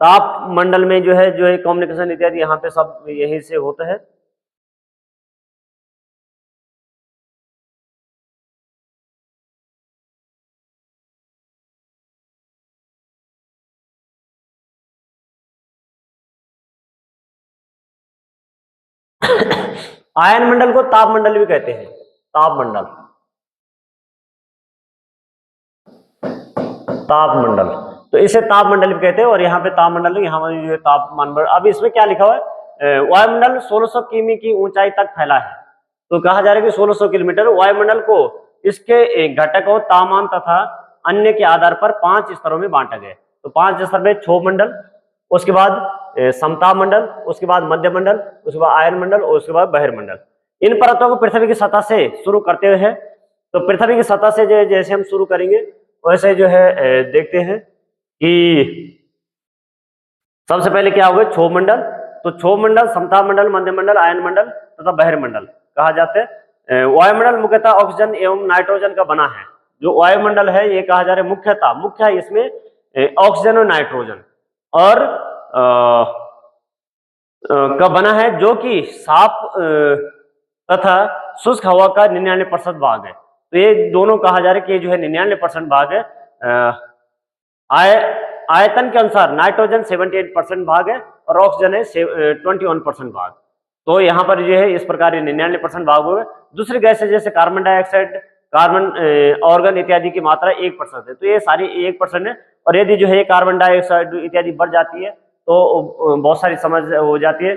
ताप मंडल में जो है कम्युनिकेशन इत्यादि यहाँ पे सब यहीं से होता है। आयन मंडल को ताप मंडल भी कहते हैं, ताप मंडल, ताप मंडल, तो इसे ताप मंडल भी कहते हैं। और यहाँ पे ताप मंडल, यहाँ पर जो है तापमान बढ़, अब इसमें क्या लिखा हुआ है, वायुमंडल 1600 किमी की ऊंचाई तक फैला है। तो कहा जा रहा है कि 1600 किलोमीटर। वायुमंडल को इसके घटकों, तापमान तथा अन्य के आधार पर 5 स्तरों में बांटा गया। तो 5 स्तर में क्षोभ मंडल, उसके बाद समताप मंडल, उसके बाद मध्य मंडल, उसके बाद आयन मंडल और उसके बाद बहिर्मंडल। इन परतों को पृथ्वी की सतह से शुरू करते हुए है। तो पृथ्वी की सतह से जैसे हम शुरू करेंगे वैसे जो है देखते हैं कि सबसे पहले क्या होगा, क्षोभ मंडल। तो क्षोभ मंडल, समताप मंडल, मध्य मंडल, आयन मंडल तथा बहिर्मंडल कहा जाता है। वायुमंडल मुख्यतः ऑक्सीजन एवं नाइट्रोजन का बना है। जो वायुमंडल है ये कहा जा रहा है मुख्य है इसमें ऑक्सीजन और नाइट्रोजन और का बना है, जो कि साफ तथा शुष्क हवा का 99% भाग है। तो ये दोनों कहा जा रहा है कि ये जो है 99% भाग है। आयतन के अनुसार नाइट्रोजन 78% भाग है और ऑक्सीजन है 21% भाग। तो यहाँ पर जो है इस प्रकार 99% भाग हुए। दूसरी गैस है जैसे कार्बन डाइऑक्साइड, कार्बन ऑर्गन इत्यादि की मात्रा 1% है। तो ये सारी 1% है। और यदि जो है कार्बन डाइऑक्साइड इत्यादि बढ़ जाती है तो बहुत सारी समस्या हो जाती है।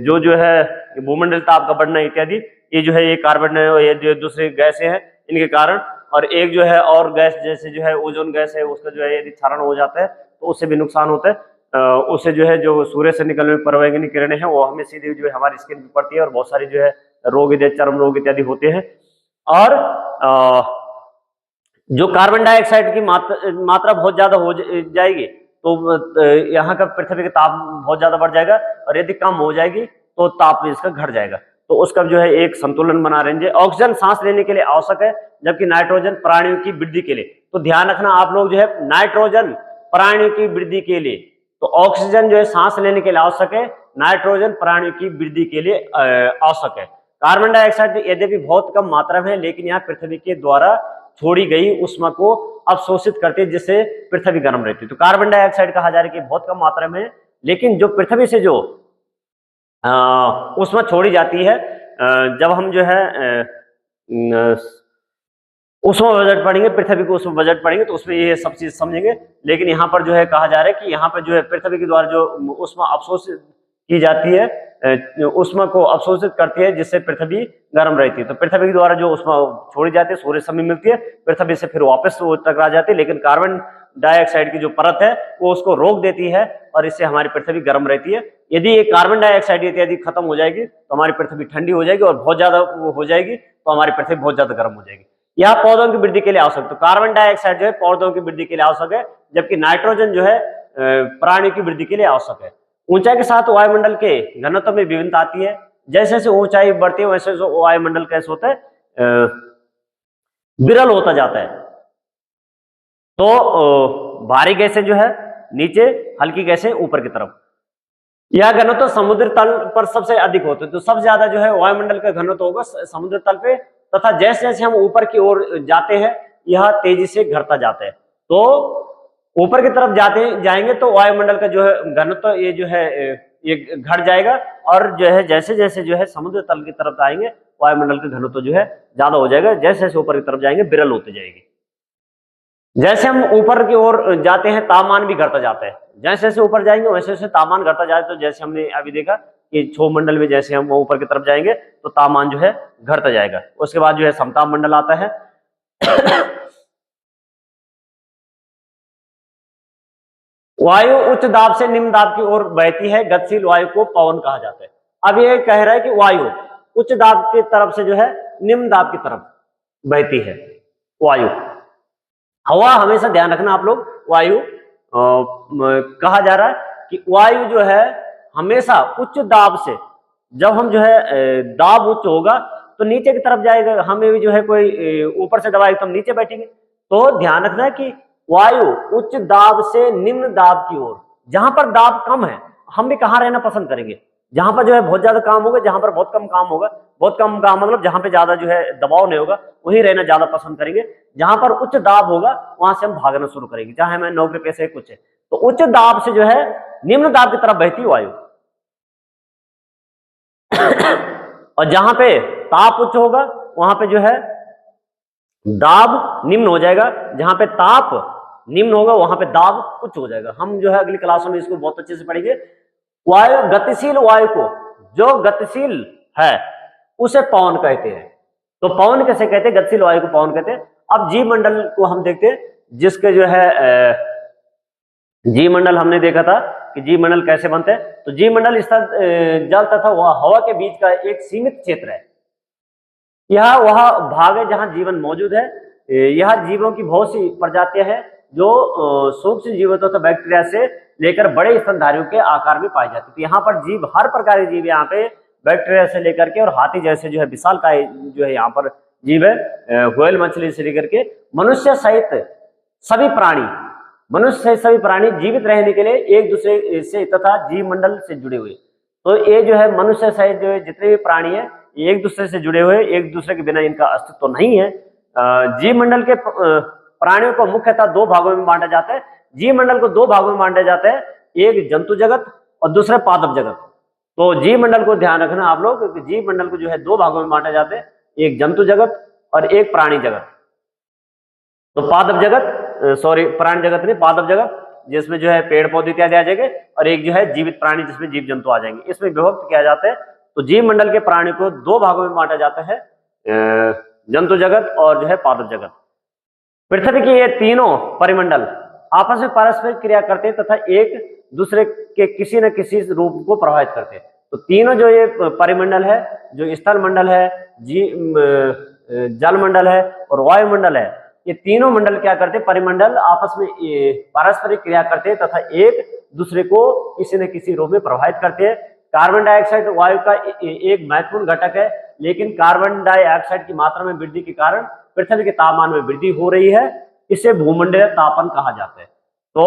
जो है भूमंडल ताप का बढ़ना इत्यादि, ये जो है ये कार्बन ये जो दूसरी गैसें हैं इनके कारण। और एक जो है और गैस जैसे जो है ओजोन गैस है, उसका जो है यदि क्षरण हो जाता है तो उससे भी नुकसान होता है। उससे जो है जो सूर्य से निकलने वाली पराबैंगनी किरणें हैं वो हमें सीधे जो है हमारी स्किन पर पड़ती है और बहुत सारी जो है रोग इत्यादि, चर्म रोग इत्यादि होते हैं। और जो कार्बन डाइऑक्साइड की मात्रा बहुत ज्यादा हो जाएगी तो यहाँ का पृथ्वी का ताप बहुत ज्यादा बढ़ जाएगा। और यदि कम हो जाएगी तो ताप इसका घट जाएगा। तो उसका जो है एक संतुलन बना रहेंगे। ऑक्सीजन सांस लेने के लिए आवश्यक है, जबकि नाइट्रोजन प्राणियों की वृद्धि के लिए। तो ध्यान रखना आप लोग जो है, नाइट्रोजन प्राणियों की वृद्धि के लिए, तो ऑक्सीजन जो है सांस लेने के लिए आवश्यक है, नाइट्रोजन प्राणियों की वृद्धि के लिए आवश्यक है। कार्बन डाइऑक्साइड यद्यपि बहुत कम मात्रा में है, लेकिन यहाँ पृथ्वी के द्वारा छोड़ी गई उष्मा को अवशोषित करते हैं, जिससे पृथ्वी गर्म रहती है। तो कार्बन डाइऑक्साइड कहा जा रहा है कि बहुत कम मात्रा में है, लेकिन जो पृथ्वी से जो उष्मा छोड़ी जाती है, जब हम जो है उष्मा बजट पढ़ेंगे, पृथ्वी को उष्मा बजट पढ़ेंगे तो उसमें ये सब चीज समझेंगे। लेकिन यहाँ पर जो है कहा जा रहा है कि यहाँ पर जो है पृथ्वी के द्वारा जो उष्मा अवशोषित की जाती है, उष्मा को अवशोषित करती है, जिससे पृथ्वी गर्म रहती है। तो पृथ्वी के द्वारा जो उष्मा छोड़ी जाती है सूर्य से मिलती है, पृथ्वी से फिर वापस वो टकरा जाती है। लेकिन कार्बन डाइऑक्साइड की जो परत है वो उसको रोक देती है और इससे हमारी पृथ्वी गर्म रहती है। यदि ये कार्बन डाइऑक्साइड इत्यादि खत्म हो जाएगी तो हमारी पृथ्वी ठंडी हो जाएगी, और बहुत ज्यादा हो जाएगी तो हमारी पृथ्वी बहुत ज्यादा गर्म हो जाएगी। यह पौधों की वृद्धि के लिए आवश्यक। तो कार्बन डाइऑक्साइड जो है पौधों की वृद्धि के लिए आवश्यक है, जबकि नाइट्रोजन जो है प्राणी की वृद्धि के लिए आवश्यक है। ऊंचाई के साथ वायुमंडल के घनत्व में विभिन्नता आती है। जैसे जैसे ऊंचाई बढ़ती है वैसे वायुमंडल कैसे होता है, विरल होता जाता है। तो भारी गैसें जो है नीचे, हल्की गैसें ऊपर की तरफ। यह घनत्व समुद्र तल पर सबसे अधिक होते हैं। तो सबसे ज्यादा जो है वायुमंडल का घनत्व होगा समुद्र तल पे, तथा जैसे जैसे हम ऊपर की ओर जाते हैं यह तेजी से घटता जाता है। तो ऊपर की तरफ जाएंगे तो वायुमंडल का जो है घनत्व ये जो है ये घट जाएगा, और जो है जैसे जैसे जो है समुद्र तल की तरफ आएंगे वायुमंडल का घनत्व जो है ज्यादा हो जाएगा। जैसे जैसे ऊपर की तरफ जाएंगे विरल होते जाएगी। जैसे हम ऊपर की ओर जाते हैं तापमान भी घटता जाता है। जैसे जैसे ऊपर जाएंगे वैसे वैसे तापमान घटता जाए। तो जैसे हमने अभी देखा कि क्षोभ मंडल में जैसे हम ऊपर की तरफ जाएंगे तो तापमान जो है घटता जाएगा। उसके बाद जो है समताप मंडल आता है। वायु उच्च दाब से निम्न दाब की ओर बहती है, गतिशील वायु को पवन कहा जाता है। अब ये कह रहा है कि वायु उच्च दाब की तरफ से जो है निम्न दाब की तरफ बहती है वायु। हवा हमेशा ध्यान रखना आप लोग, वायु कहा जा रहा है कि वायु जो है हमेशा उच्च दाब से, जब हम जो है दाब उच्च होगा तो नीचे की तरफ जाएगा। हमें भी जो है कोई ऊपर से दबाएगा तो हम नीचे बैठेंगे। तो ध्यान रखना है कि वायु उच्च दाब से निम्न दाब की ओर, जहां पर दाब कम है हम भी कहाँ रहना पसंद करेंगे, जहां पर जो है बहुत ज्यादा काम होगा, जहां पर बहुत कम काम होगा, बहुत कम काम मतलब जहां पे ज्यादा जो है दबाव नहीं होगा वहीं रहना ज्यादा पसंद करेंगे। जहां पर उच्च दाब होगा वहां से हम भागना शुरू करेंगे, चाहे हमें नौकरी पैसे कुछ है। तो उच्च दाब से जो है निम्न दाब की तरफ बहती वायु और जहां पे ताप उच्च होगा वहां पे जो है दाब निम्न हो जाएगा, जहां पे ताप निम्न होगा वहां पे दाब उच्च हो जाएगा। हम जो है अगली क्लासों में इसको बहुत अच्छे से पढ़ेंगे। वायु, गतिशील वायु को, जो गतिशील है उसे पवन कहते हैं। तो पवन कैसे कहते हैं, गतिशील वायु को पवन कहते हैं। अब जीव मंडल को हम देखते हैं, जिसके जो है जीव मंडल हमने देखा था कि जीव मंडल कैसे बनते हैं। तो जीव मंडल जल तथा हवा के बीच का एक सीमित क्षेत्र है। यह वह भाग है जहां जीवन मौजूद है। यह जीवों की बहुत सी प्रजातियां हैं जो सूक्ष्म जीवों तथा बैक्टीरिया से लेकर बड़े स्तनधारियों के आकार में पाई जाती है। तो यहाँ पर जीव, हर प्रकार के जीव यहाँ पे बैक्टीरिया से लेकर के और हाथी जैसे जो है विशालकाय जो है यहाँ पर जीव है, व्हेल मछली से लेकर के मनुष्य सहित सभी प्राणी, मनुष्य सहित सभी प्राणी जीवित रहने के लिए एक दूसरे से तथा जीव मंडल से जुड़े हुए। तो ये जो है मनुष्य सहित जो है जितने भी प्राणी है एक दूसरे से जुड़े हुए, एक दूसरे के बिना इनका अस्तित्व नहीं है। जीव मंडल के प्राणियों को मुख्यतः दो भागों में बांटा जाता है। जीव मंडल को दो भागों में बांटा जाता है, एक जंतु जगत और दूसरा पादप जगत। तो जीव मंडल को ध्यान रखना आप लोग, क्योंकि जीव मंडल को जो है दो भागों में बांटा जाता है, एक जंतु जगत और एक प्राणी जगत। तो पादप जगत, प्राणी जगत नहीं, पादप जगत जिसमें जो है पेड़ पौधे इत्यादि आ जाएंगे, और एक जो है जीवित प्राणी जिसमें जीव जंतु आ जाएंगे। इसमें विभक्त किया जाता है। तो जीव मंडल के प्राणी को दो भागों में बांटा जाता है, जंतु जगत और जो है पादप जगत। पृथ्वी के ये तीनों परिमंडल आपस में पारस्परिक क्रिया करते हैं तथा एक दूसरे के किसी न किसी रूप को प्रभावित करते हैं। तो तीनों जो ये परिमंडल है, जो स्थल मंडल है, जल मंडल है और वायुमंडल है, ये तीनों मंडल क्या करते हैं, परिमंडल आपस में पारस्परिक क्रिया करते हैं तथा एक दूसरे को किसी न किसी रूप में प्रभावित करते हैं। कार्बन डाइऑक्साइड वायु का एक महत्वपूर्ण घटक है, लेकिन कार्बन डाइऑक्साइड की मात्रा में वृद्धि के कारण पृथ्वी के तापमान में वृद्धि हो रही है। इसे भूमंडलीय तापन कहा जाता है। तो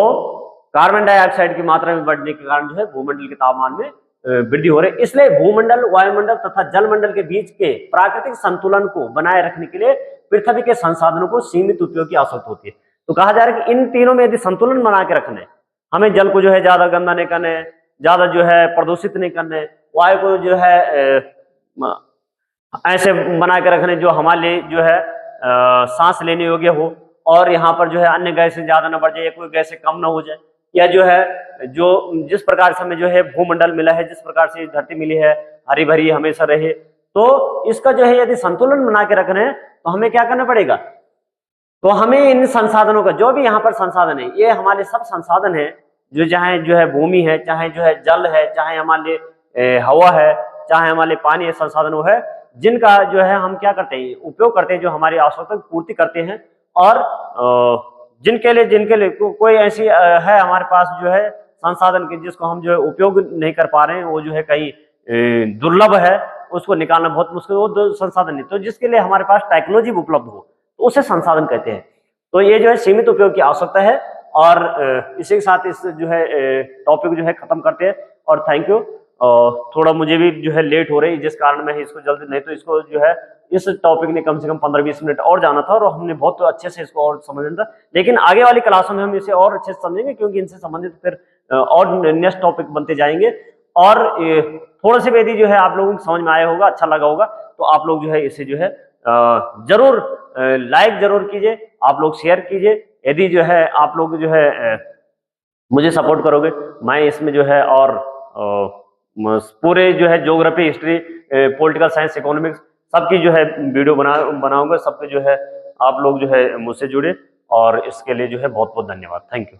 कार्बन डाइऑक्साइड की मात्रा में बढ़ने के कारण जो है भूमंडल के तापमान में वृद्धि हो रही है। इसलिए भूमंडल, वायुमंडल तथा जलमंडल के बीच के प्राकृतिक संतुलन को बनाए रखने के लिए पृथ्वी के संसाधनों को सीमित उपयोग की आवश्यकता होती है। तो कहा जा रहा है कि इन तीनों में यदि संतुलन बना के रखना है, हमें जल को जो है ज्यादा गंदा नहीं करना है, ज्यादा जो है प्रदूषित नहीं करना है, वायु को जो है ऐसे बना के रखने जो हमारे लिए जो है सांस लेने योग्य हो, और यहाँ पर जो है अन्य गैसें ज्यादा ना बढ़ जाए, कोई गैसें कम ना हो जाए, या जो है जो जिस प्रकार से हमें जो है भूमंडल मिला है, जिस प्रकार से धरती मिली है हरी भरी हमेशा रहे, तो इसका जो है यदि संतुलन बना के रखना है तो हमें क्या करना पड़ेगा, तो हमें इन संसाधनों का, जो भी यहाँ पर संसाधन है, ये हमारे सब संसाधन है, जो चाहे जो है भूमि है, चाहे जो है जल है, चाहे हमारे लिए हवा है, चाहे हमारे लिए पानी है, संसाधन वो है जिनका जो है हम क्या करते हैं, उपयोग करते हैं, जो हमारी आवश्यकता की पूर्ति करते हैं। और जिनके लिए कोई ऐसी है हमारे पास जो है संसाधन के जिसको हम जो है उपयोग नहीं कर पा रहे हैं, वो जो है कहीं दुर्लभ है, उसको निकालना बहुत मुश्किल, वो संसाधन नहीं, तो जिसके लिए हमारे पास टेक्नोलॉजी उपलब्ध हो तो उसे संसाधन कहते हैं। तो ये जो है सीमित उपयोग की आवश्यकता है। और इसी के साथ इस जो है टॉपिक जो है खत्म करते हैं। और थैंक यू। थोड़ा मुझे भी जो है लेट हो रही है, जिस कारण मैं इसको जल्दी, नहीं तो इसको जो है इस टॉपिक ने कम से कम 15-20 मिनट और जाना था, और हमने बहुत अच्छे से इसको और समझना था। लेकिन आगे वाली क्लासों में हम इसे और अच्छे से समझेंगे, क्योंकि इनसे संबंधित फिर और नेक्स्ट टॉपिक बनते जाएंगे। और थोड़ा से यदि जो है आप लोगों को समझ में आया होगा, अच्छा लगा होगा, तो आप लोग जो है इसे जो है जरूर लाइक जरूर कीजिए, आप लोग शेयर कीजिए। यदि जो है आप लोग जो है मुझे सपोर्ट करोगे, मैं इसमें जो है और पूरे जो है geography, history, political science, economics सबकी जो है वीडियो बनाऊंगा। सबके जो है आप लोग जो है मुझसे जुड़े, और इसके लिए जो है बहुत बहुत धन्यवाद। Thank you.